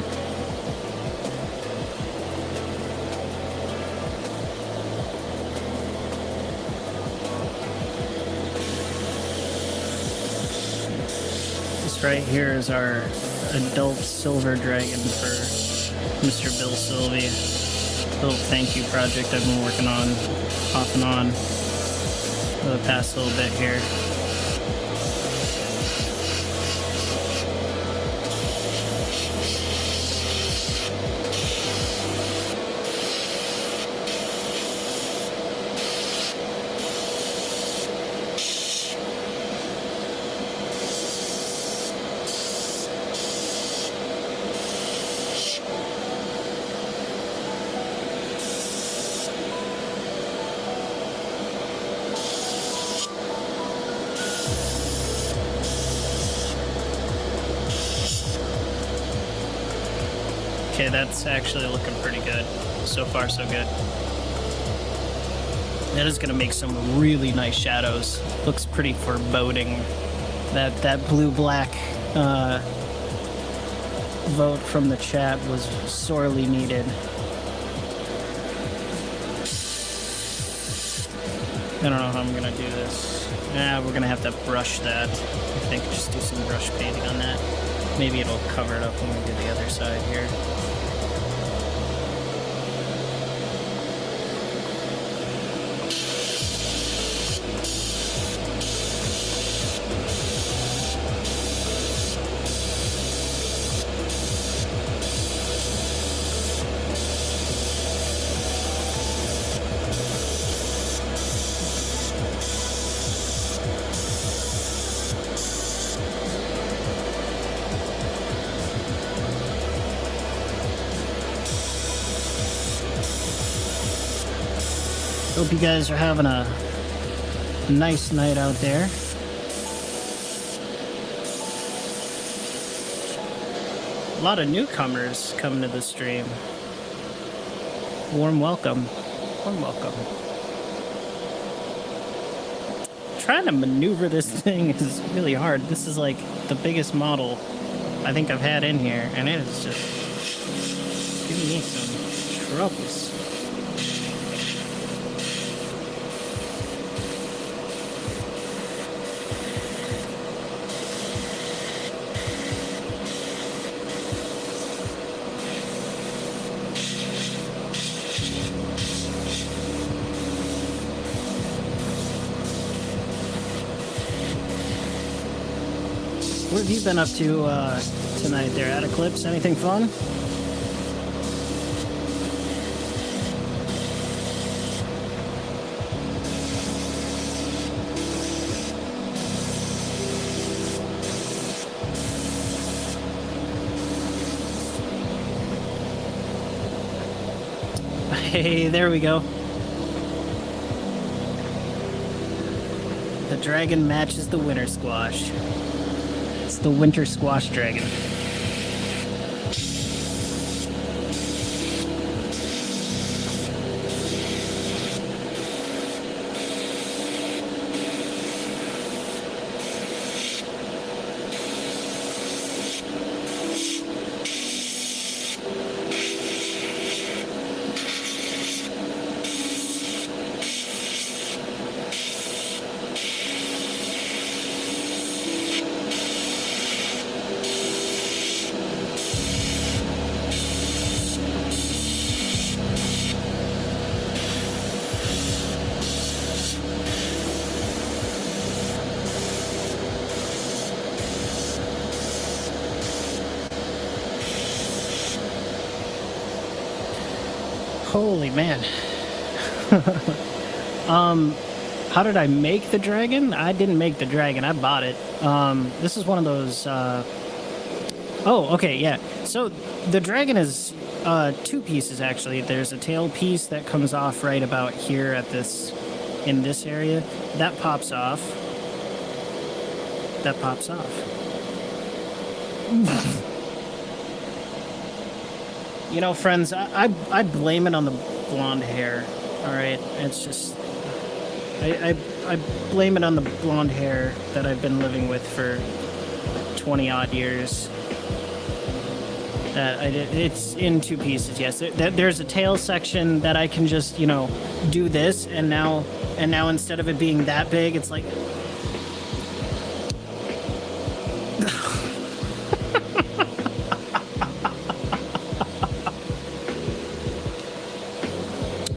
This right here is our adult silver dragon for Mr. Bill Sylvie. Little thank you project I've been working on off and on for the past little bit here. Okay, that's actually looking pretty good. So far, so good. That is going to make some really nice shadows. Looks pretty foreboding. That blue-black vote from the chat was sorely needed. I don't know how I'm going to do this. We're going to have to brush that. I think just do some brush painting on that. Maybe it'll cover it up when we do the other side here. Hope you guys are having a nice night out there. A lot of newcomers coming to the stream. Warm welcome. Warm welcome. Trying to maneuver this thing is really hard. This is like the biggest model I think I've had in here, and it is just giving me some troubles. What have you been up to tonight there, at Eclipse? Anything fun? Hey, there we go. The dragon matches the winter squash. It's the winter squash dragon. Holy man. How did I make the dragon? I didn't make the dragon. I bought it. This is one of those. Oh, okay, yeah. So the dragon is two pieces actually. There's a tail piece that comes off right about here at this, in this area. That pops off. That pops off. You know, friends, I blame it on the blonde hair. All right, it's just I blame it on the blonde hair that I've been living with for 20 odd years. It's in two pieces. Yes, there's a tail section that I can just, you know, do this, and now instead of it being that big, it's like.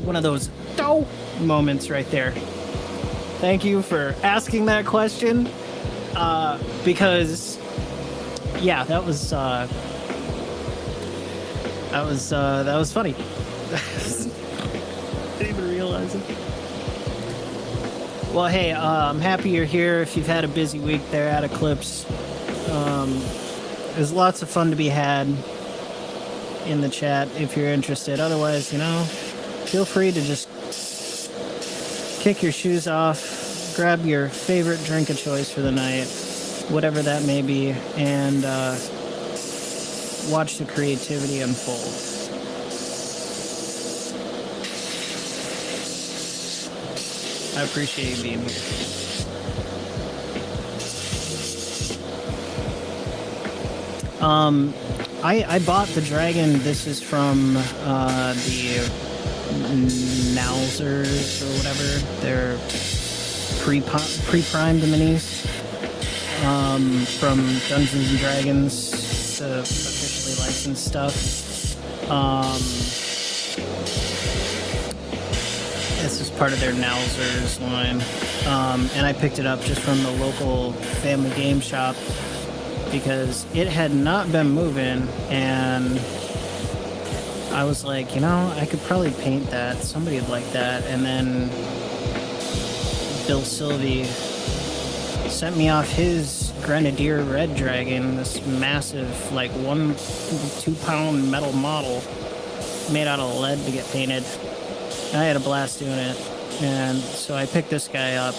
One of those moments right there. Thank you for asking that question, because yeah, that was funny. Didn't even realize it. Well, hey, I'm happy you're here. If you've had a busy week there at Eclipse, there's lots of fun to be had in the chat if you're interested. Otherwise, you know, feel free to just kick your shoes off, grab your favorite drink of choice for the night, whatever that may be, and watch the creativity unfold. I appreciate you being here. I bought the dragon. This is from the Nowsers or whatever. They're pre-primed minis from Dungeons and Dragons, the officially licensed stuff. This is part of their Nowsers line, and I picked it up just from the local family game shop because it had not been moving, and I was like, you know, I could probably paint that. Somebody would like that. And then Bill Sylvie sent me off his Grenadier Red Dragon, this massive, like 1-2 pound metal model made out of lead to get painted. I had a blast doing it. And so I picked this guy up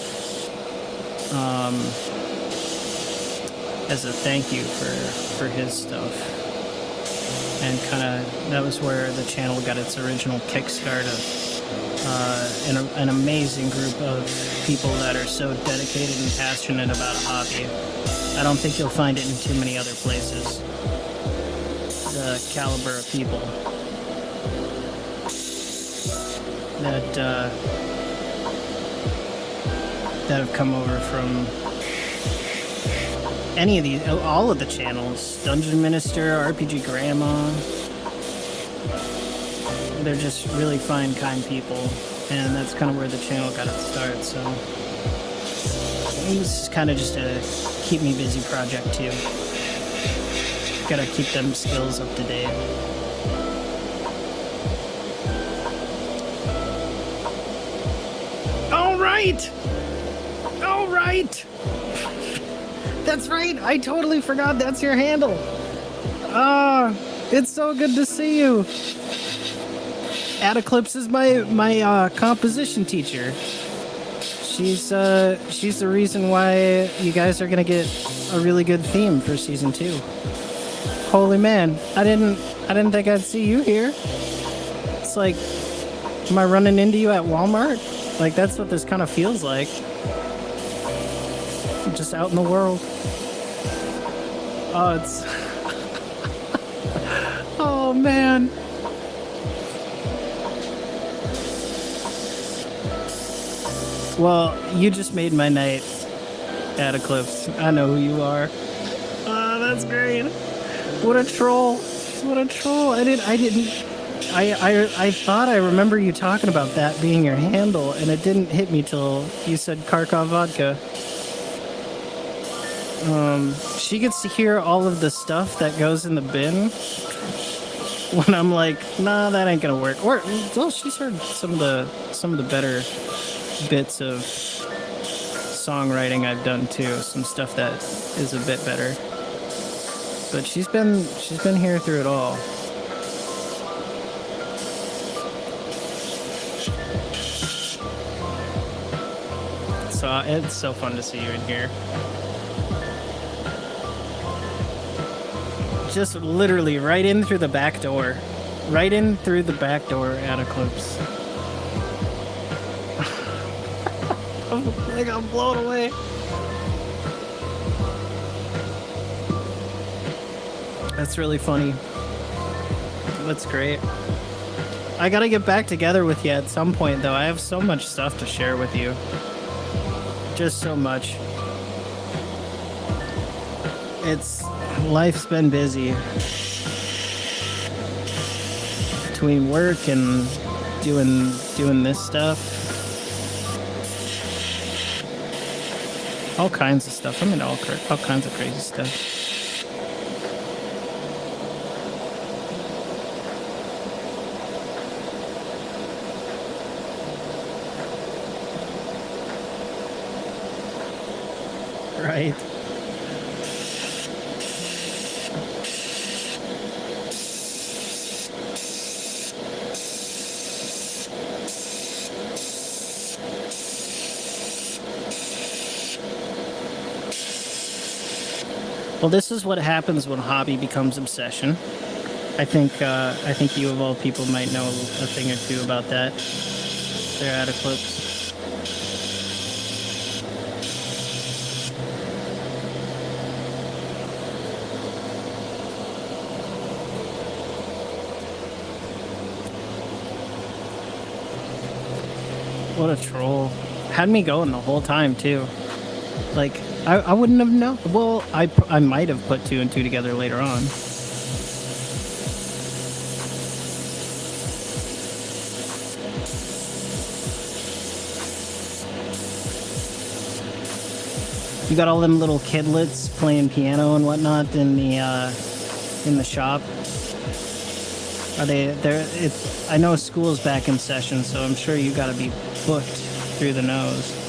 as a thank you for his stuff. And kind of, that was where the channel got its original kickstart of an amazing group of people that are so dedicated and passionate about a hobby. I don't think you'll find it in too many other places. The caliber of people that have come over from any of these, all of the channels, Dungeon Minister, RPG Grandma. They're just really fine, kind people, and that's kind of where the channel got its start. So this is kind of just a keep me busy project too. Gotta keep them skills up to date. All right. That's right. I totally forgot that's your handle. It's so good to see you. Eclipse is my composition teacher. She's the reason why you guys are gonna get a really good theme for season 2. Holy man, I didn't think I'd see you here. It's like, am I running into you at Walmart? Like, that's what this kind of feels like. I'm just out in the world. Oh, it's... oh, man. Well, you just made my night at Eclipse. I know who you are. Oh, that's great. What a troll. What a troll. I thought I remember you talking about that being your handle, and it didn't hit me till you said Kharkov vodka. She gets to hear all of the stuff that goes in the bin. when I'm like, nah, that ain't gonna work. Or well, she's heard some of the better bits of songwriting I've done too. Some stuff that is a bit better. But she's been here through it all. So it's so fun to see you in here. Just literally right in through the back door. Right in through the back door at Eclipse. Like I'm blown away. That's really funny. That's great. I gotta get back together with you at some point, though. I have so much stuff to share with you. Just so much. Life's been busy. Between work and doing this stuff. All kinds of stuff. I mean, all kinds of crazy stuff. Right. Well, this is what happens when hobby becomes obsession. I think you of all people might know a thing or two about that. They're at Eclipse. What a troll. Had me going the whole time, too. Like, I wouldn't have known. Well, I might have put two and two together later on. You got all them little kidlets playing piano and whatnot in the shop. Are they there? I know school's back in session, so I'm sure you got to be booked through the nose.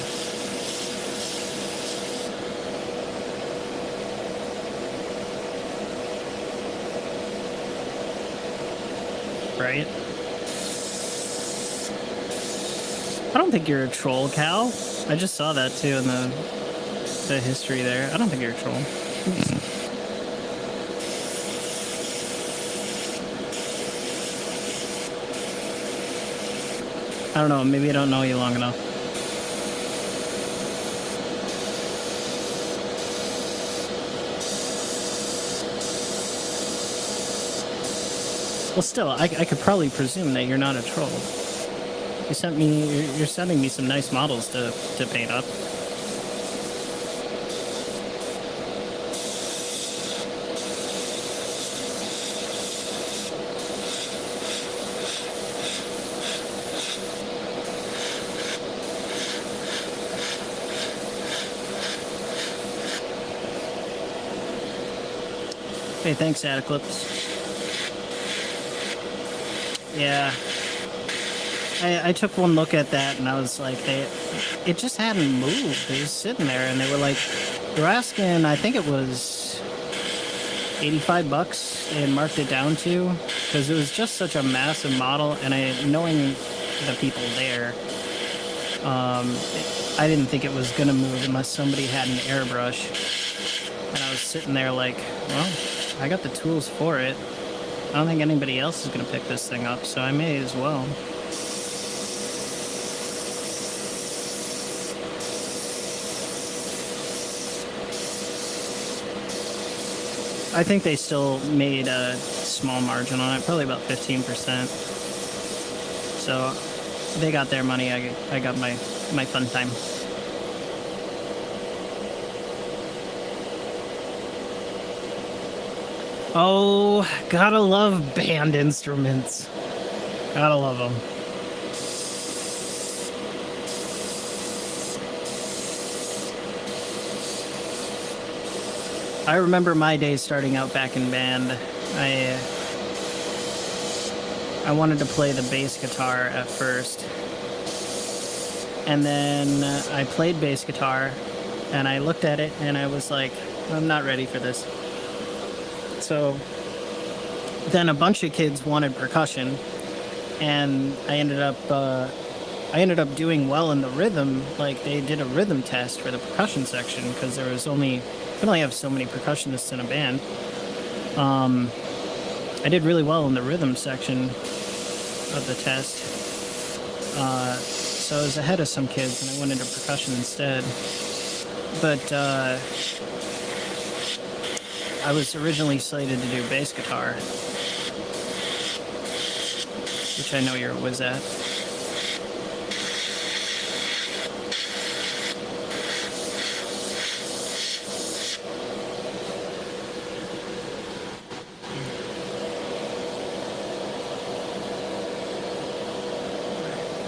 Right? I don't think you're a troll, Cal. I just saw that too in the history there. I don't think you're a troll. I don't know, maybe I don't know you long enough. Well, still, I could probably presume that you're not a troll. You're sending me some nice models to paint up. Hey, thanks, Adeclips. Yeah. I took one look at that and I was like, it just hadn't moved. It was sitting there and they were asking, I think it was $85 they had marked it down to, because it was just such a massive model, and knowing the people there, I didn't think it was gonna move unless somebody had an airbrush. And I was sitting there like, well, I got the tools for it. I don't think anybody else is gonna pick this thing up, so I may as well. I think they still made a small margin on it, probably about 15%. So they got their money, I got my fun time. Oh, gotta love band instruments. Gotta love them. I remember my days starting out back in band. I wanted to play the bass guitar at first. And then I played bass guitar, and I looked at it, and I was like, I'm not ready for this. So then a bunch of kids wanted percussion, and I ended up doing well in the rhythm. Like, they did a rhythm test for the percussion section, because there was only, you can only have so many percussionists in a band. I did really well in the rhythm section of the test. So I was ahead of some kids, and I went into percussion instead. But I was originally slated to do bass guitar, which I know you're a whiz at.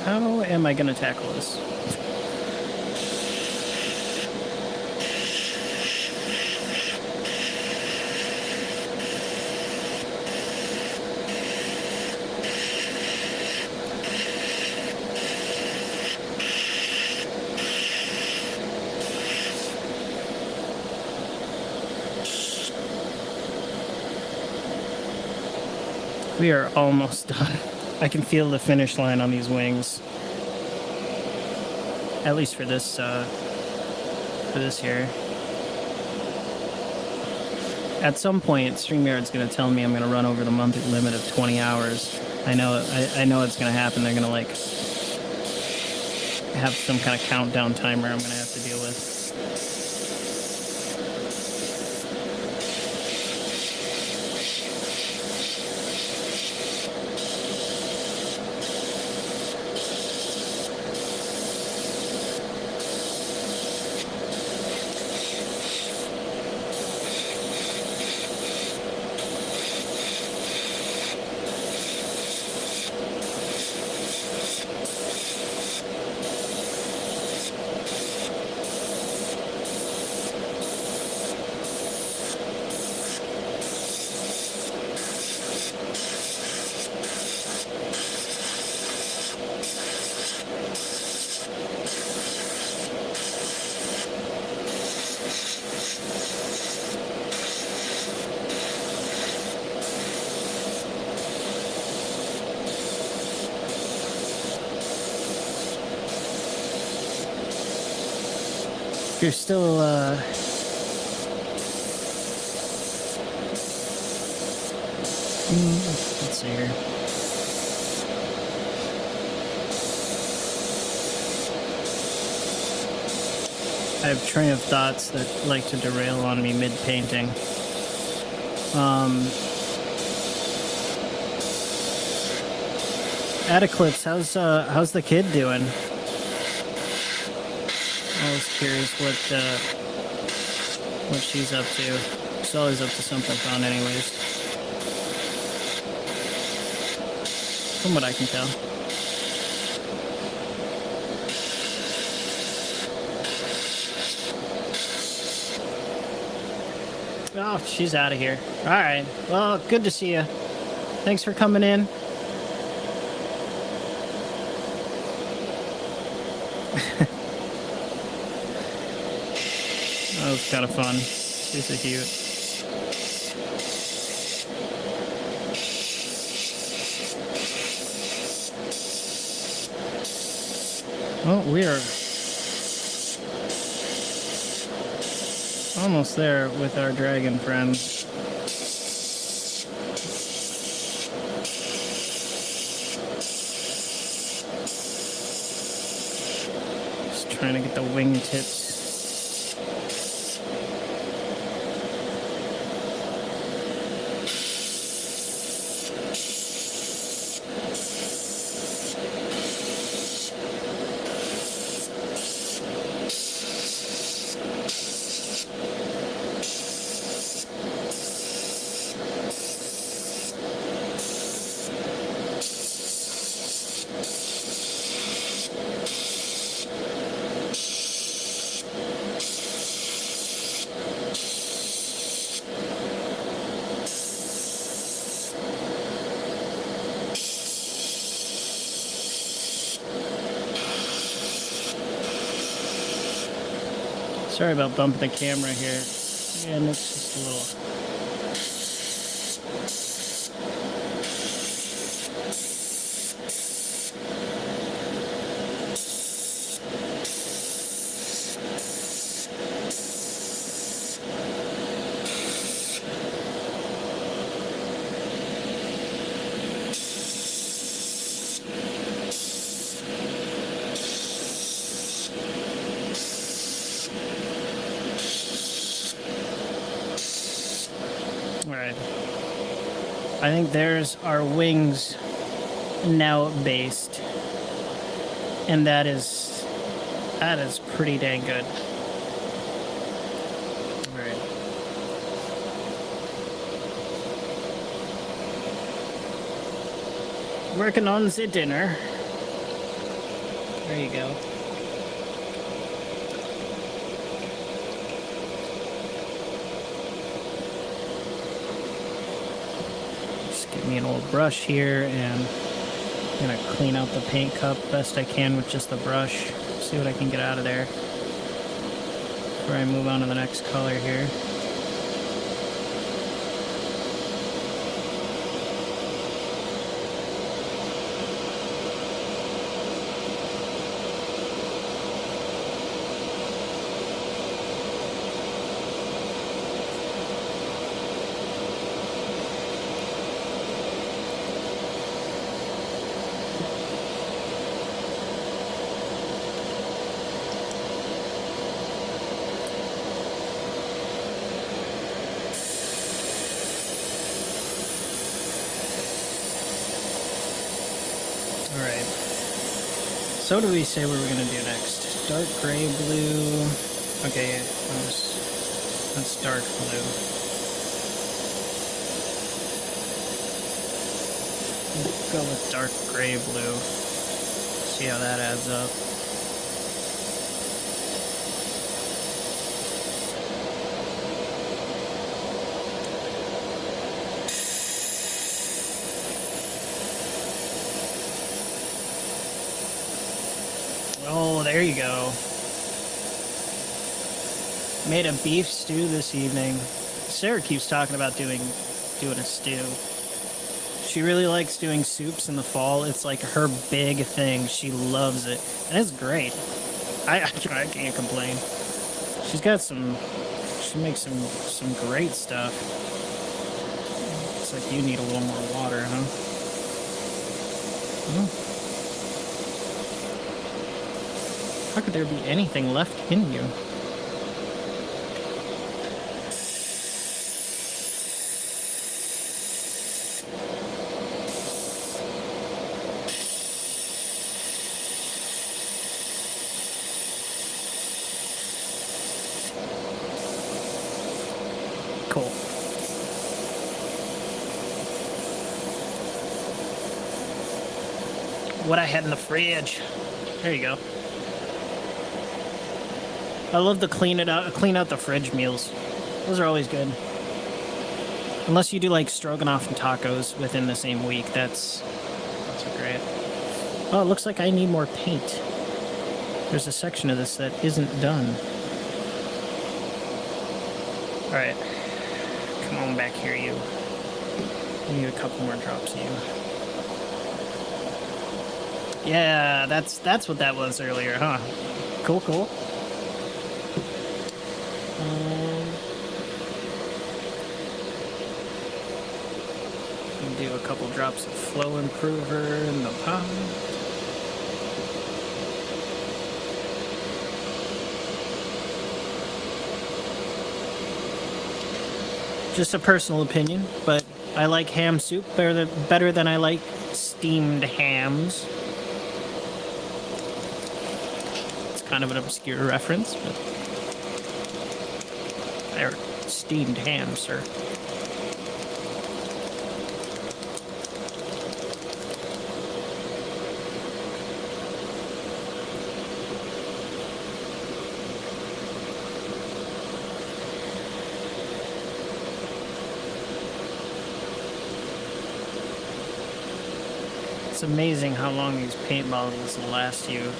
How am I going to tackle this? We are almost done. I can feel the finish line on these wings. At least for this here. At some point, StreamYard's going to tell me I'm going to run over the monthly limit of 20 hours. I know it's going to happen. They're going to like have some kind of countdown timer I'm going to have to deal with. If you're still, let's see here. I have train of thoughts that like to derail on me mid-painting. Adeclips, how's the kid doing? I was curious what she's up to. She's always up to something fun anyways. From what I can tell. Oh, she's out of here. Alright. Well, good to see you. Thanks for coming in. That was kind of fun. She's a cute. Well, we are almost there with our dragon friend. Just trying to get the wingtips. Sorry about bumping the camera here. And it's just a little. Alright. I think there's our wings now based. And that is pretty dang good. Alright. Working on the dinner. There you go. Get me an old brush here, and I'm gonna clean out the paint cup best I can with just the brush. See what I can get out of there before I move on to the next color here. Alright. So what do we say we were gonna do next? Dark gray blue. Okay, that's dark blue. We'll go with dark gray blue. See how that adds up. Oh, there you go. Made a beef stew this evening. Sarah keeps talking about doing a stew. She really likes doing soups in the fall. It's like her big thing. She loves it. And it's great. I can't complain. She makes some great stuff. Looks like you need a little more water, huh? Oh. How could there be anything left in you? Cool. What I had in the fridge. There you go. I love to clean out the fridge meals. Those are always good. Unless you do like stroganoff and tacos within the same week, that's great. Oh, it looks like I need more paint. There's a section of this that isn't done. All right, come on back here, you. I need a couple more drops of you. Yeah, that's what that was earlier, huh? Cool, cool. Do a couple drops of flow improver in the pot. Just a personal opinion, but I like ham soup better than I like steamed hams. It's kind of an obscure reference, but they're steamed hams, sir. It's amazing how long these paint bottles last you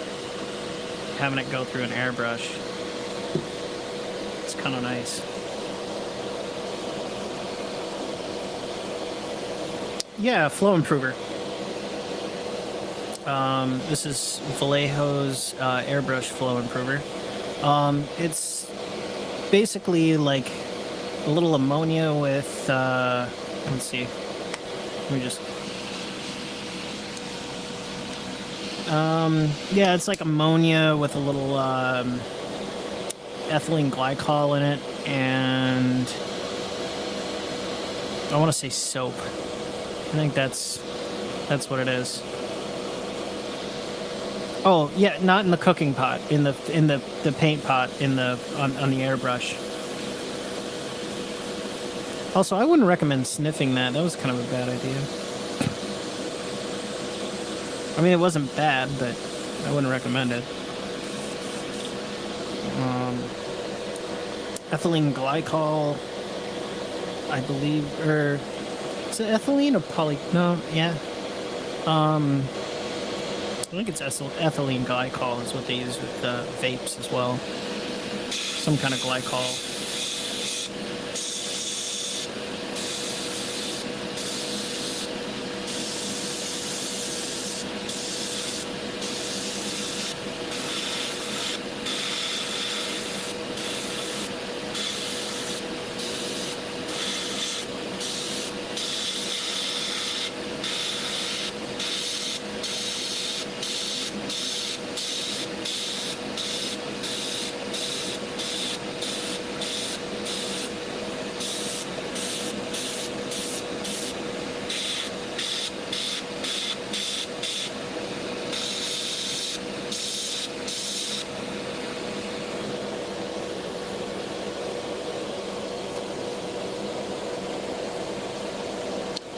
having it go through an airbrush. kind of nice. Yeah, flow improver. This is Vallejo's airbrush flow improver. It's basically like a little ammonia with, let's see, let me just, yeah, it's like ammonia with a little ethylene glycol in it, and I want to say soap. I think that's what it is. Oh yeah, not in the cooking pot, in the paint pot, on the airbrush. Also, I wouldn't recommend sniffing that. That was kind of a bad idea. I mean, it wasn't bad, but I wouldn't recommend it. Ethylene glycol, I believe, or is it ethylene or poly? No, yeah. I think it's ethylene glycol is what they use with vapes as well. Some kind of glycol.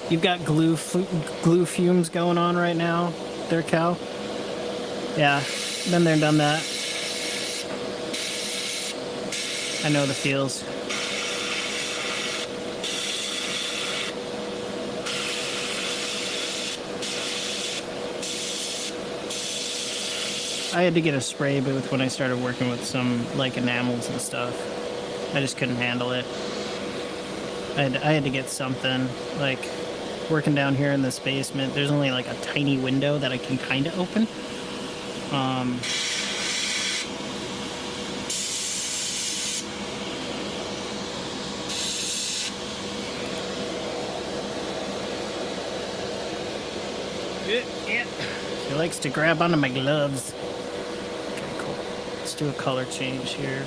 You've got glue fumes going on right now there, Cal? Yeah, been there and done that. I know the feels. I had to get a spray booth when I started working with some, like, enamels and stuff. I just couldn't handle it. I had to get something, like... Working down here in this basement, there's only like a tiny window that I can kind of open. Yeah. He likes to grab onto my gloves. Okay, cool. Let's do a color change here.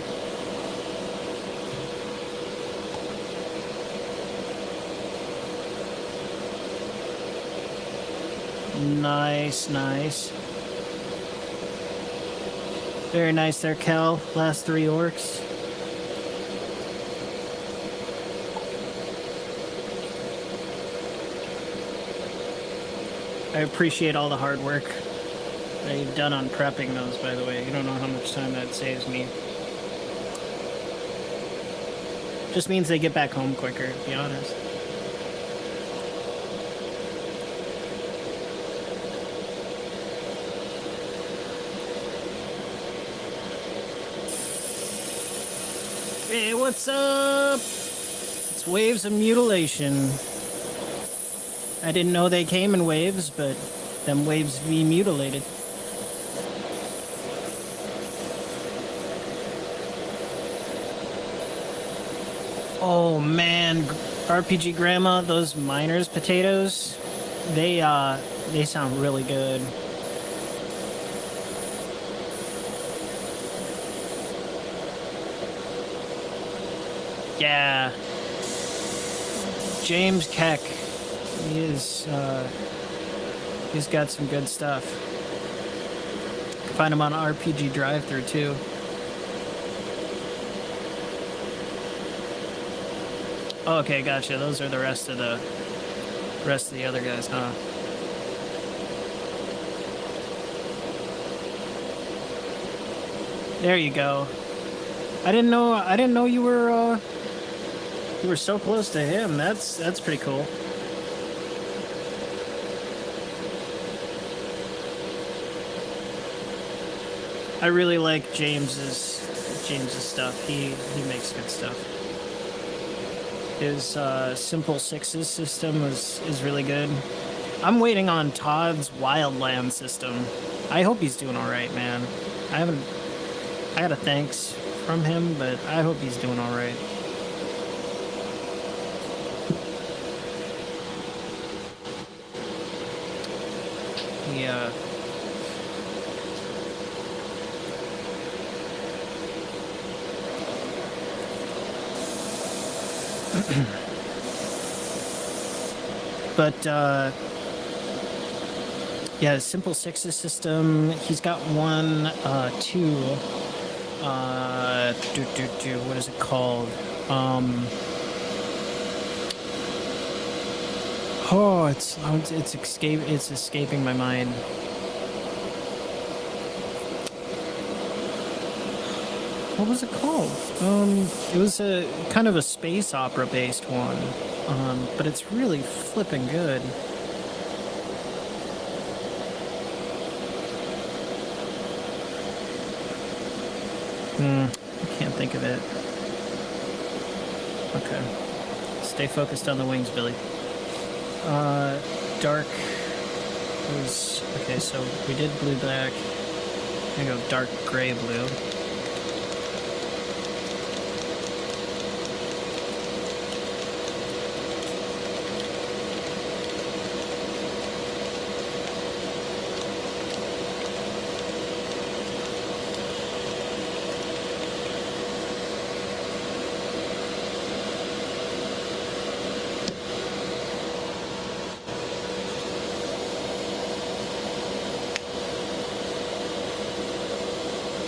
Nice, nice. Very nice there, Kel. Last 3 orcs. I appreciate all the hard work that you've done on prepping those, by the way. You don't know how much time that saves me. Just means they get back home quicker, to be honest. Hey, what's up? It's waves of mutilation. I didn't know they came in waves, but them waves be mutilated. Oh man, RPG Grandma, those miners potatoes, they sound really good. Yeah. James Keck. He's got some good stuff. You can find him on RPG Drive-Thru too. Oh, okay, gotcha. Those are the rest of the other guys, huh? There you go. I didn't know you were so close to him. That's pretty cool. I really like James's James's stuff. He makes good stuff. His Simple Sixes system is really good. I'm waiting on Todd's Wildland system. I hope he's doing all right, man. I got a thanks from him, but I hope he's doing all right. Yeah. But yeah, Simple Sixes system. He's got one, two. What is it called? Oh, it's escaping my mind. What was it called? It was a kind of a space opera based one. But it's really flipping good. I can't think of it. Okay. Stay focused on the wings, Billy. Dark was... Okay, so we did blue black. I'm gonna go dark gray blue.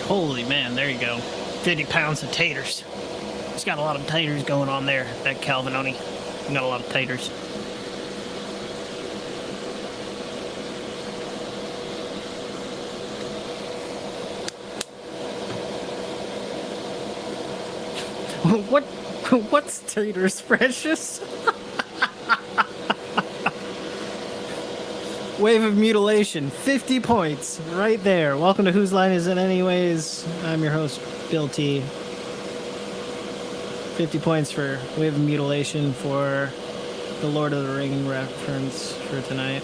Holy man, there you go. 50 pounds of taters. He's got a lot of taters going on there, that Calvinoni. He's got a lot of taters. What's taters, Precious? Wave of Mutilation, 50 points, right there. Welcome to Whose Line Is It Anyways? I'm your host, Bill T. 50 points for Wave of Mutilation for the Lord of the Ring reference for tonight.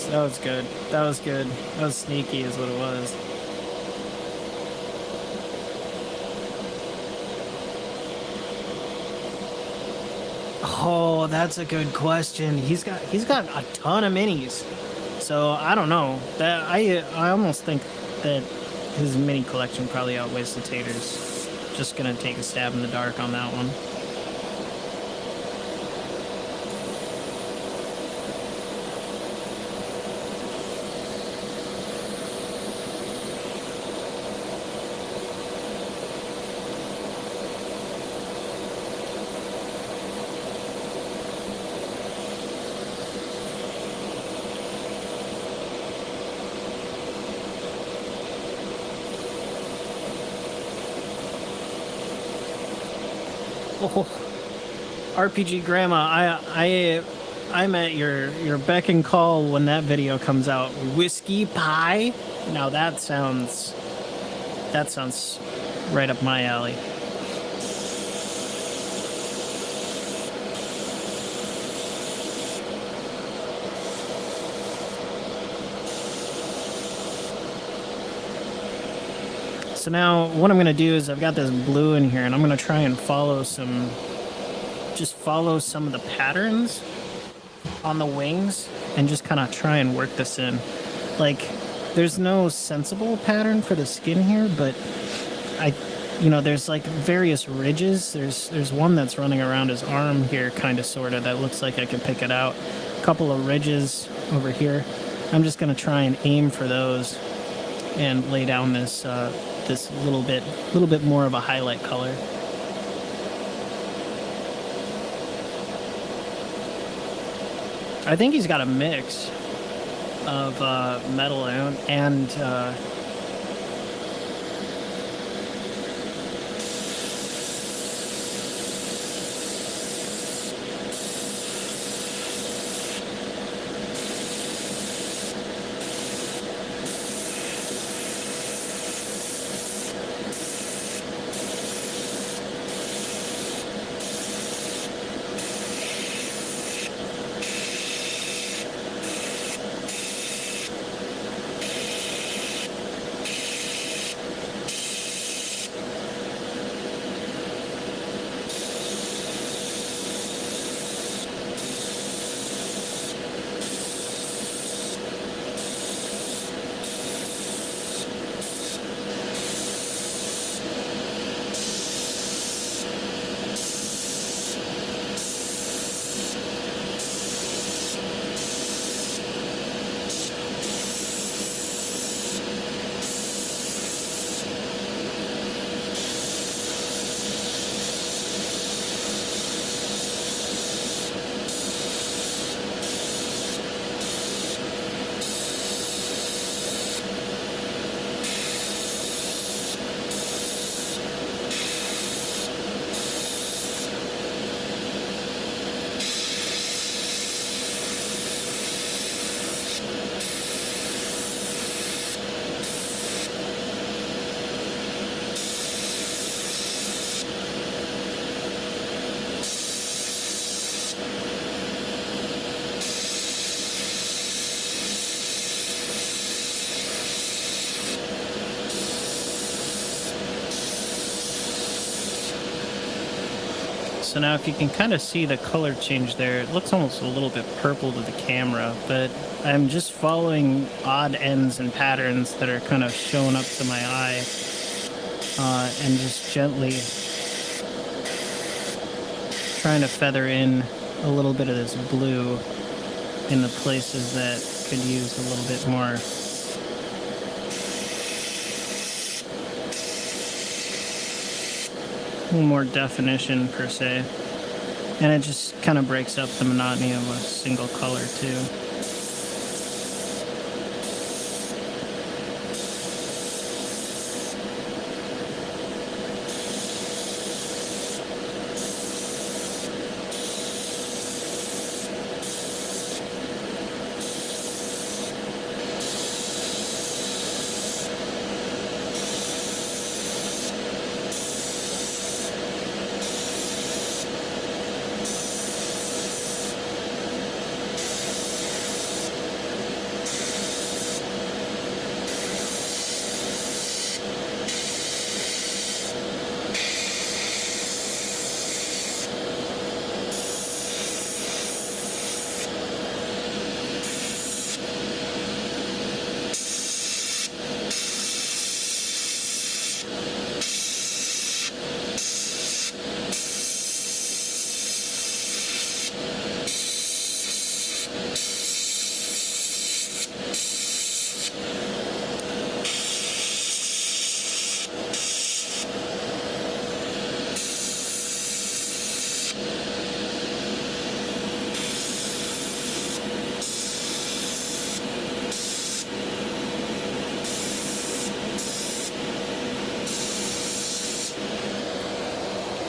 That was good. That was good. That was sneaky is what it was. Oh, that's a good question. He's got a ton of minis, so I don't know. That I almost think that his mini collection probably outweighs the taters. Just gonna take a stab in the dark on that one. Oh, RPG Grandma, I'm at your beck and call when that video comes out. Whiskey pie? Now that sounds right up my alley. So now what I'm going to do is I've got this blue in here and I'm going to try and follow some of the patterns on the wings and just kind of try and work this in. Like, there's no sensible pattern for the skin here, but there's like various ridges. There's one that's running around his arm here, kind of, sort of, that looks like I can pick it out. A couple of ridges over here. I'm just going to try and aim for those and lay down this little bit more of a highlight color. I think he's got a mix of metal and So now if you can kind of see the color change there, it looks almost a little bit purple to the camera, but I'm just following odd ends and patterns that are kind of showing up to my eye, and just gently trying to feather in a little bit of this blue in the places that could use a little bit more. A little more definition per se, and it just kind of breaks up the monotony of a single color too.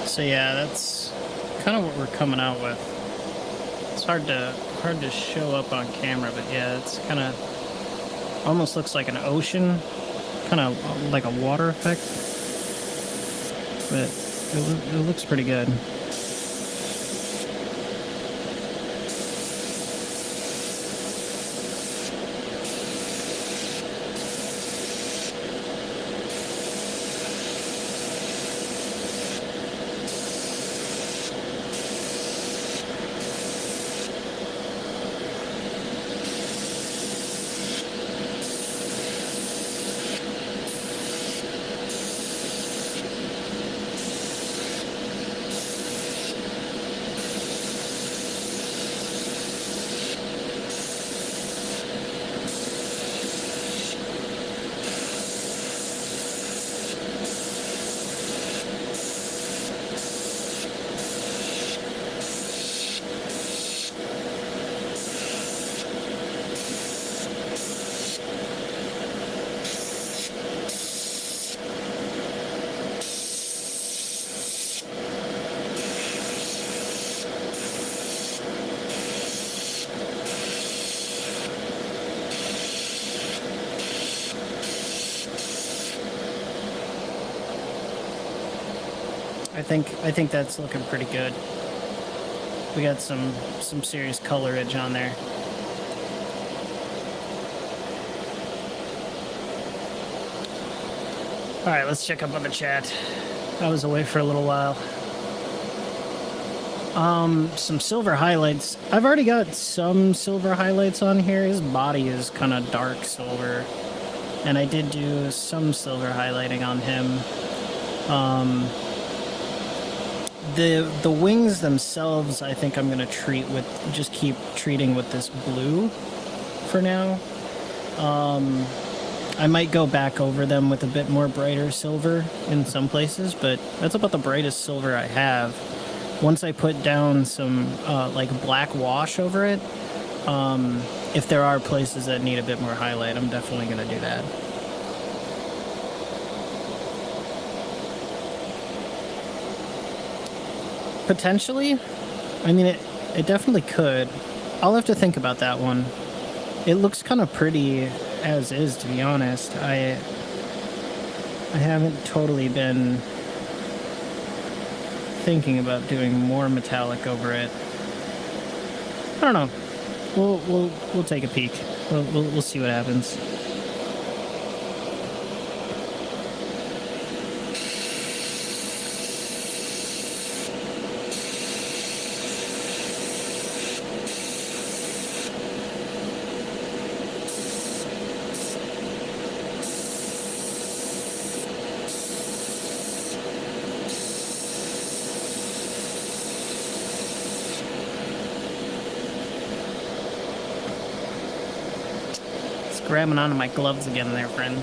So yeah, that's kind of what we're coming out with. It's hard to show up on camera, but yeah, it's kind of almost looks like an ocean, kind of like a water effect, but it looks pretty good. I think that's looking pretty good. We got some serious colorage on there. All right, let's check up on the chat. I was away for a little while. Some silver highlights. I've already got some silver highlights on here. His body is kind of dark silver, and I did do some silver highlighting on him. The wings themselves, I think I'm gonna keep treating with this blue for now. I might go back over them with a bit more brighter silver in some places, but that's about the brightest silver I have. Once I put down some like black wash over it, if there are places that need a bit more highlight, I'm definitely gonna do that. Potentially. I mean, it definitely could. I'll have to think about that one. It looks kind of pretty as is, to be honest. I haven't totally been thinking about doing more metallic over it. I don't know. We'll take a peek. We'll see what happens. Grabbing onto my gloves again there, friend.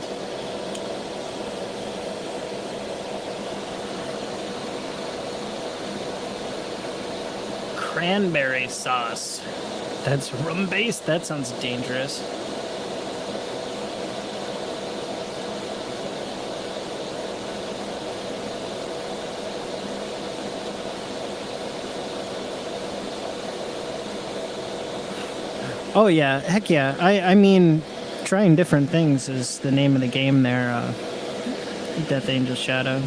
Cranberry sauce. That's rum-based? That sounds dangerous. Oh yeah, heck yeah. I mean, trying different things is the name of the game there, Death Angel Shadow.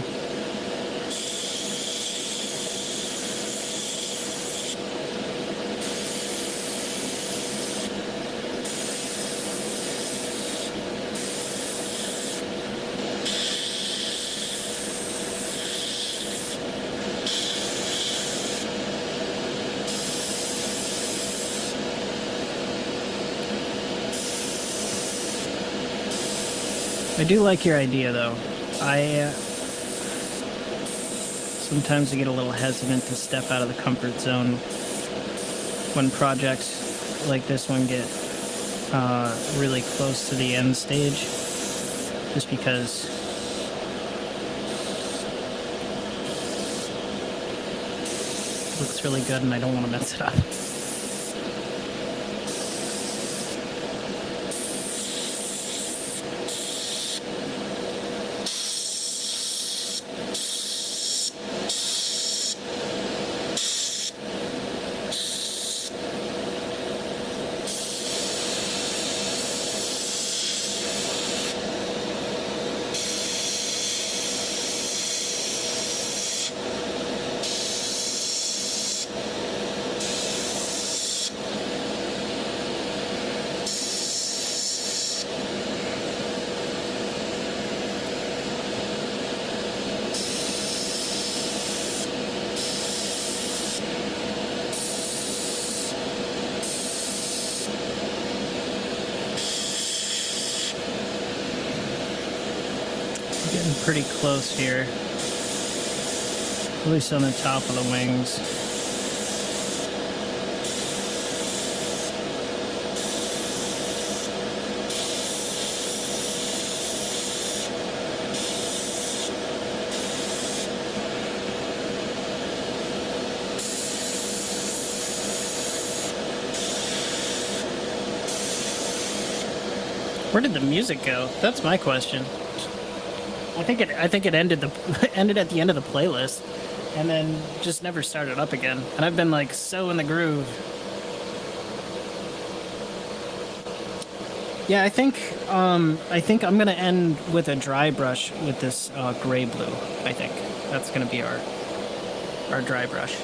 I do like your idea, though. Sometimes I get a little hesitant to step out of the comfort zone when projects like this one get really close to the end stage, just because it looks really good and I don't want to mess it up. Getting pretty close here. At least on the top of the wings. Where did the music go? That's my question. I think it ended ended at the end of the playlist, and then just never started up again. And I've been like so in the groove. Yeah, I think I'm gonna end with a dry brush with this gray blue. I think that's gonna be our dry brush.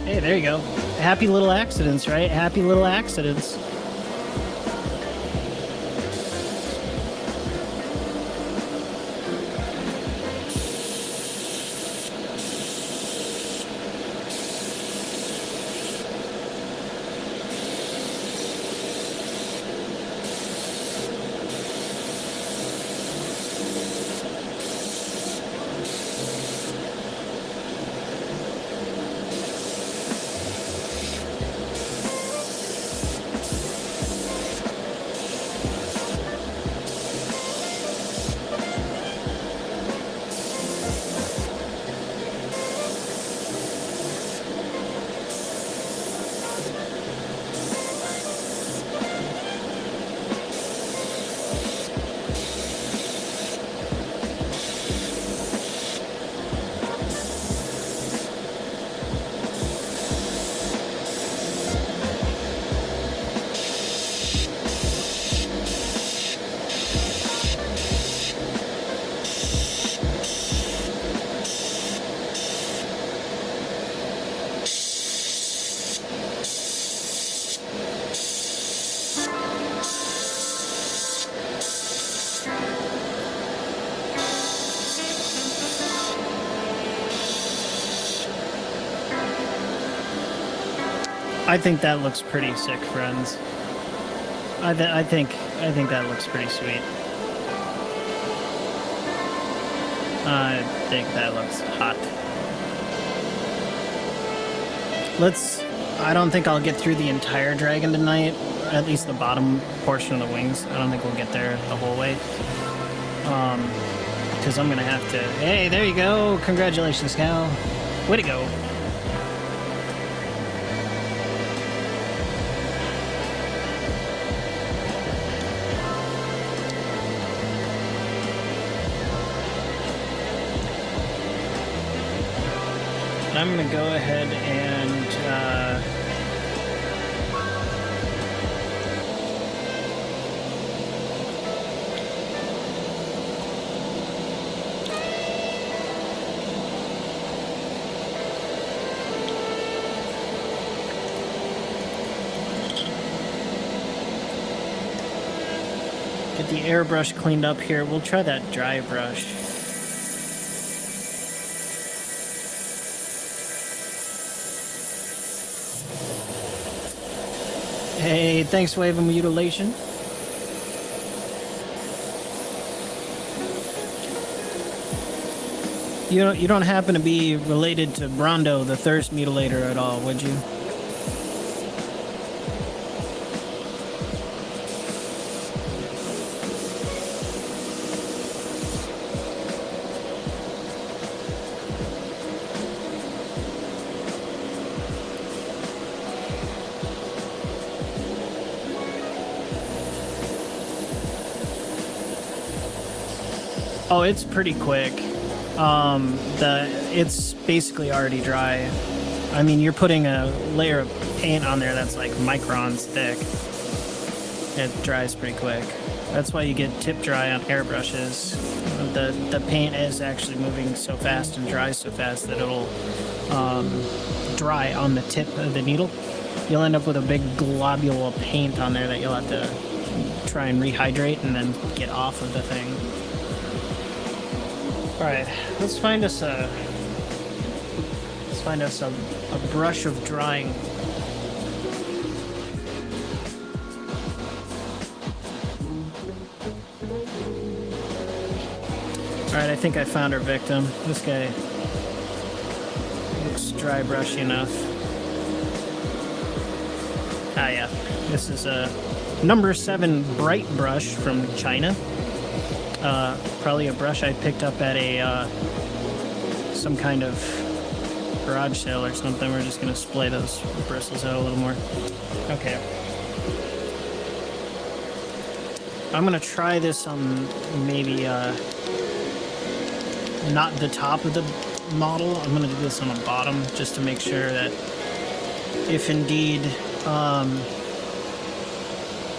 Hey, there you go. Happy little accidents, right? Happy little accidents. I think that looks pretty sick, friends. I think that looks pretty sweet. I think that looks hot. I don't think I'll get through the entire dragon tonight. At least the bottom portion of the wings. I don't think we'll get there the whole way. Because I'm gonna have to. Hey, there you go! Congratulations, Cal. Way to go. I'm gonna go ahead and get the airbrush cleaned up here. We'll try that dry brush. Hey, thanks, Wave of Mutilation. You don't happen to be related to Brondo, the Thirst Mutilator, at all, would you? Oh, it's pretty quick. It's basically already dry. I mean, you're putting a layer of paint on there that's like microns thick. It dries pretty quick. That's why you get tip dry on airbrushes. The paint is actually moving so fast and dries so fast that it'll dry on the tip of the needle. You'll end up with a big globule of paint on there that you'll have to try and rehydrate and then get off of the thing. All right, let's find us a brush of drying. All right, I think I found our victim. This guy looks dry brushy enough. Ah, yeah, this is a number 7 bright brush from China. Probably a brush I picked up at a some kind of garage sale or something. We're just gonna splay those bristles out a little more. Okay. I'm gonna try this on maybe not the top of the model. I'm gonna do this on the bottom just to make sure that if indeed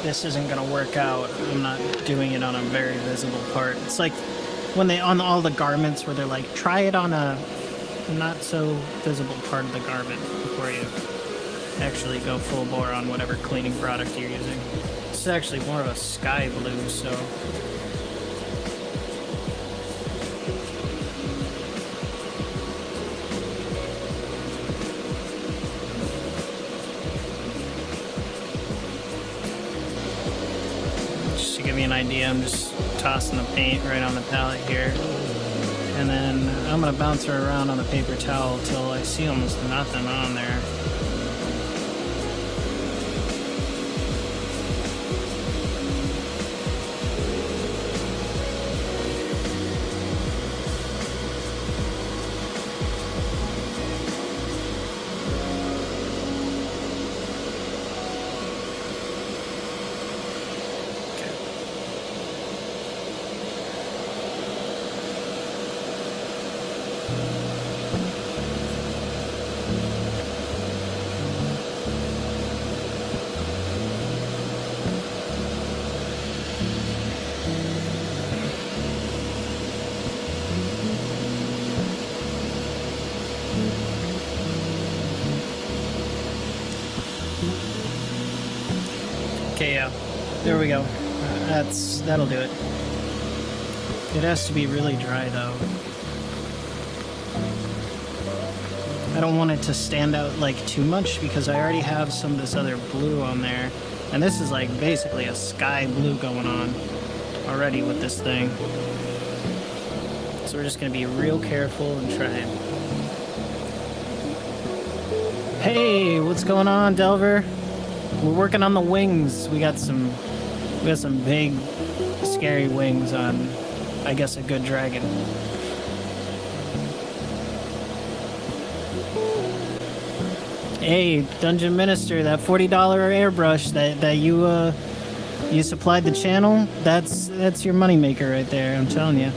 this isn't gonna work out, I'm not doing it on a very visible part. It's like when they on all the garments where they're like, try it on a not so visible part of the garment before you actually go full bore on whatever cleaning product you're using. This is actually more of a sky blue, so just to give you an idea, I'm just tossing the paint right on the palette here. And then I'm gonna bounce her around on the paper towel till I see almost nothing on there. Okay, yeah, there we go. That'll do it. It has to be really dry though. I don't want it to stand out like too much because I already have some of this other blue on there. And this is like basically a sky blue going on already with this thing. So we're just gonna be real careful and try and... Hey, what's going on, Delver? We're working on the wings. We got some big, scary wings on, I guess, a good dragon. Hey, Dungeon Minister, that $40 airbrush that you supplied the channel, that's your moneymaker right there, I'm telling you.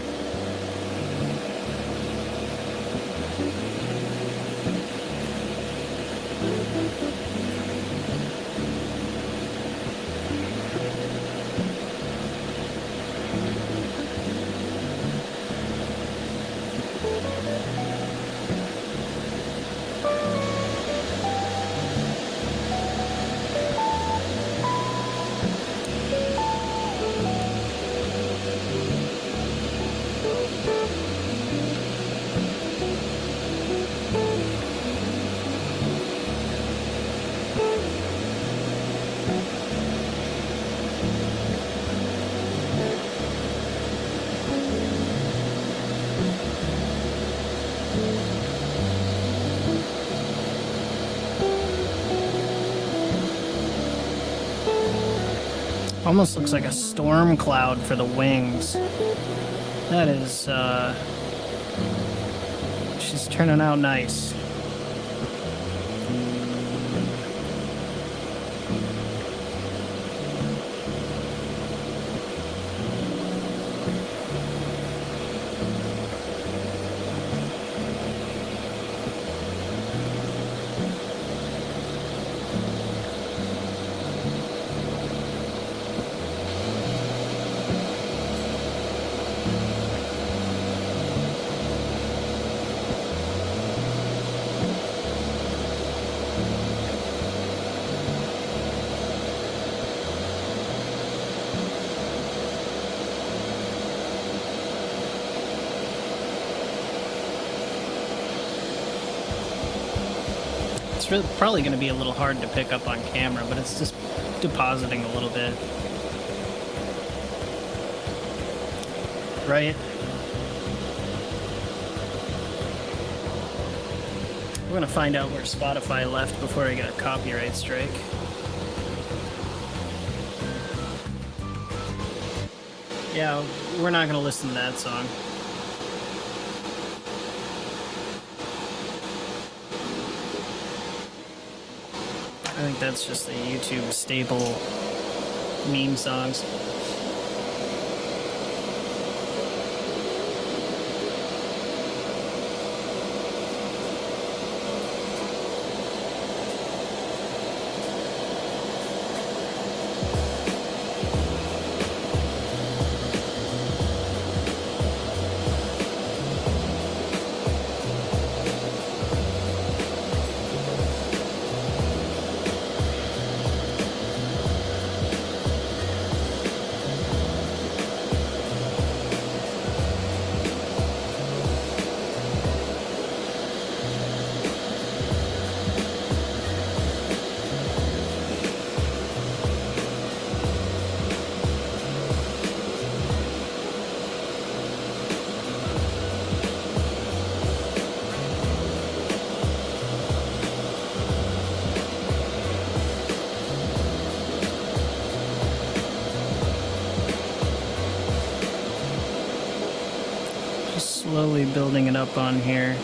Almost looks like a storm cloud for the wings. That is, she's turning out nice. It's really, probably going to be a little hard to pick up on camera, but it's just depositing a little bit. Right? We're going to find out where Spotify left before I get a copyright strike. Yeah, we're not going to listen to that song. I think that's just the YouTube staple meme songs. Slowly building it up on here.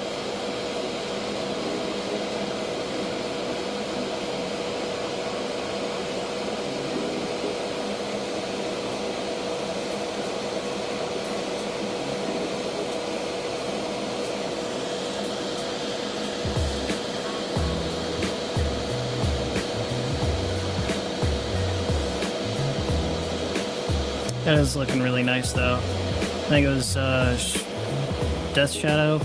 That is looking really nice though. I think it was Death Shadow,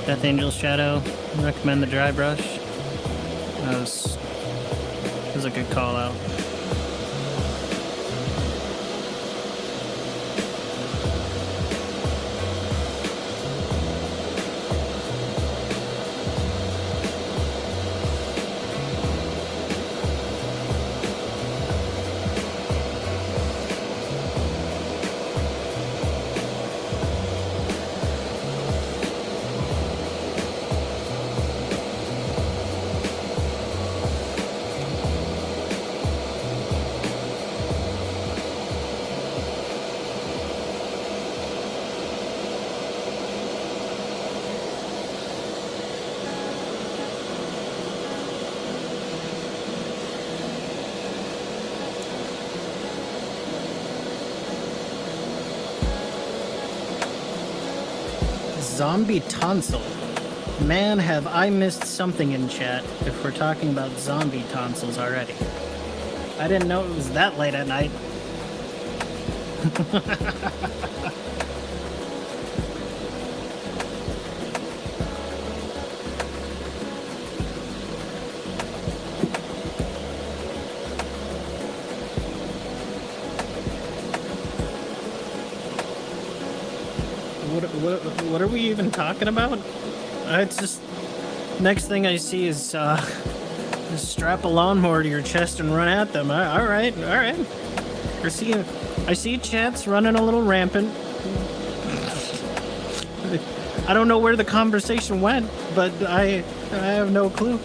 Death Angel's Shadow. I recommend the dry brush. That was a good call out. zombie tonsil. Man, have I missed something in chat if we're talking about zombie tonsils already. I didn't know it was that late at night. What are we even talking about? It's just next thing I see is just strap a lawnmower to your chest and run at them. All right. I see chat's running a little rampant. I don't know where the conversation went, but I have no clue.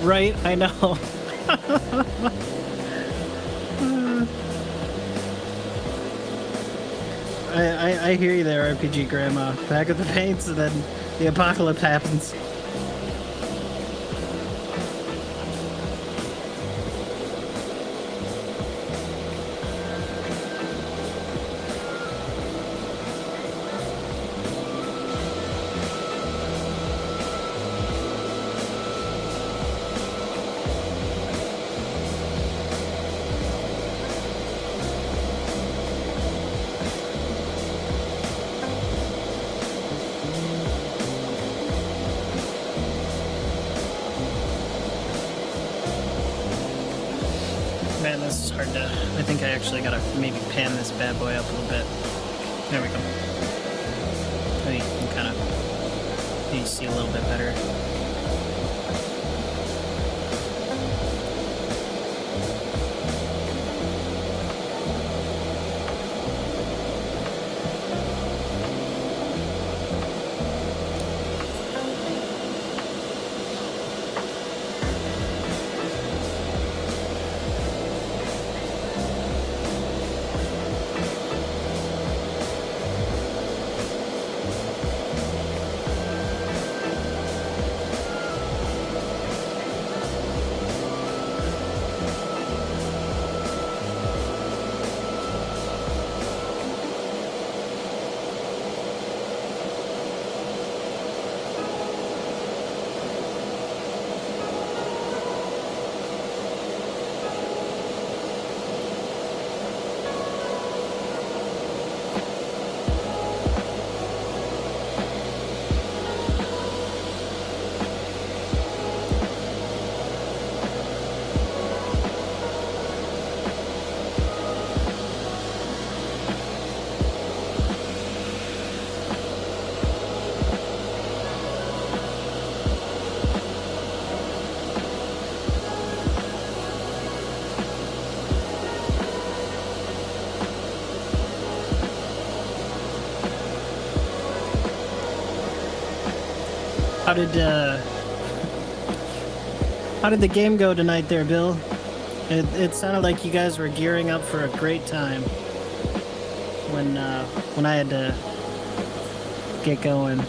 Right, I know. I hear you there, RPG Grandma. Back at the paints, and then the apocalypse happens. Man, this is hard to... I think I actually gotta maybe pan this bad boy up a little bit. There we go. So you can kind of... You see a little bit better. How did the game go tonight there, Bill? It sounded like you guys were gearing up for a great time when I had to get going.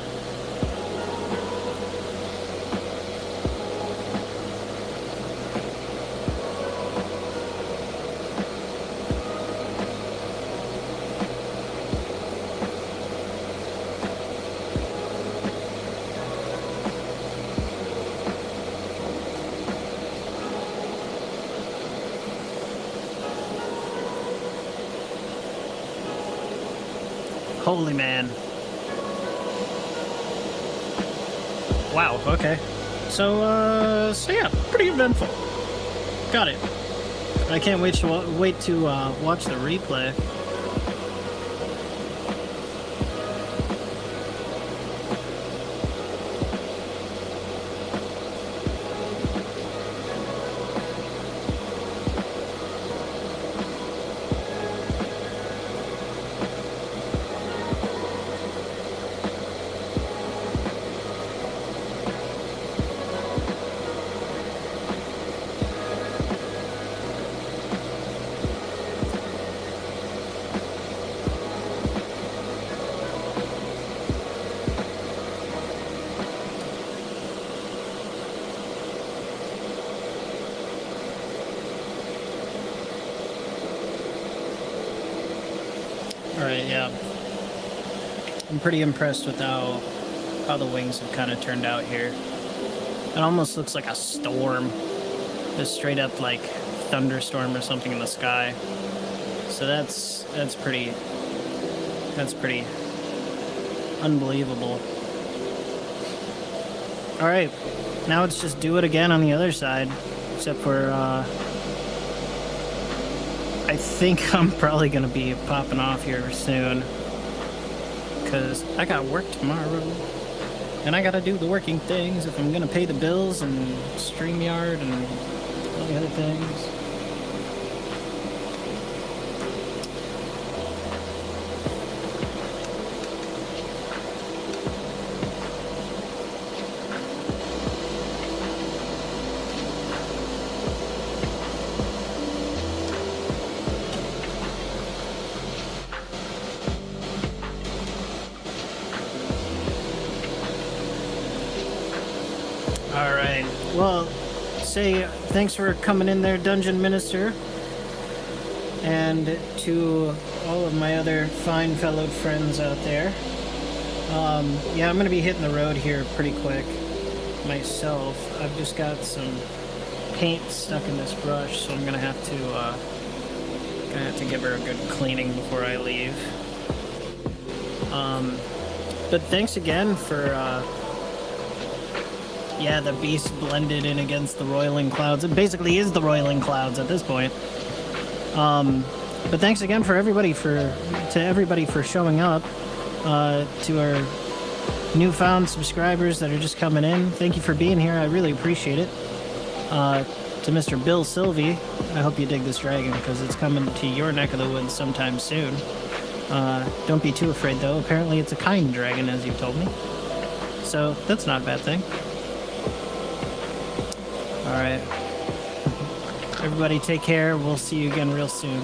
Holy man. Wow, okay. So yeah, pretty eventful. Got it. I can't wait to watch the replay. Alright, yeah. I'm pretty impressed with how the wings have kind of turned out here. It almost looks like a storm. Just straight up like thunderstorm or something in the sky. So that's pretty unbelievable. Alright, now it's just do it again on the other side. Except for I think I'm probably gonna be popping off here soon, because I got work tomorrow, and I gotta do the working things if I'm gonna pay the bills and StreamYard and all the other things. Alright, well, say thanks for coming in there, Dungeon Minister, and to all of my other fine fellow friends out there. Yeah, I'm going to be hitting the road here pretty quick myself. I've just got some paint stuck in this brush, so I'm going to have to give her a good cleaning before I leave. But thanks again for... yeah, the beast blended in against the roiling clouds. It basically is the roiling clouds at this point. But thanks again for everybody for showing up. To our newfound subscribers that are just coming in, thank you for being here. I really appreciate it. To Mr. Bill Sylvie, I hope you dig this dragon because it's coming to your neck of the woods sometime soon. Don't be too afraid though. Apparently it's a kind dragon, as you told me. So that's not a bad thing. Alright. Everybody take care. We'll see you again real soon.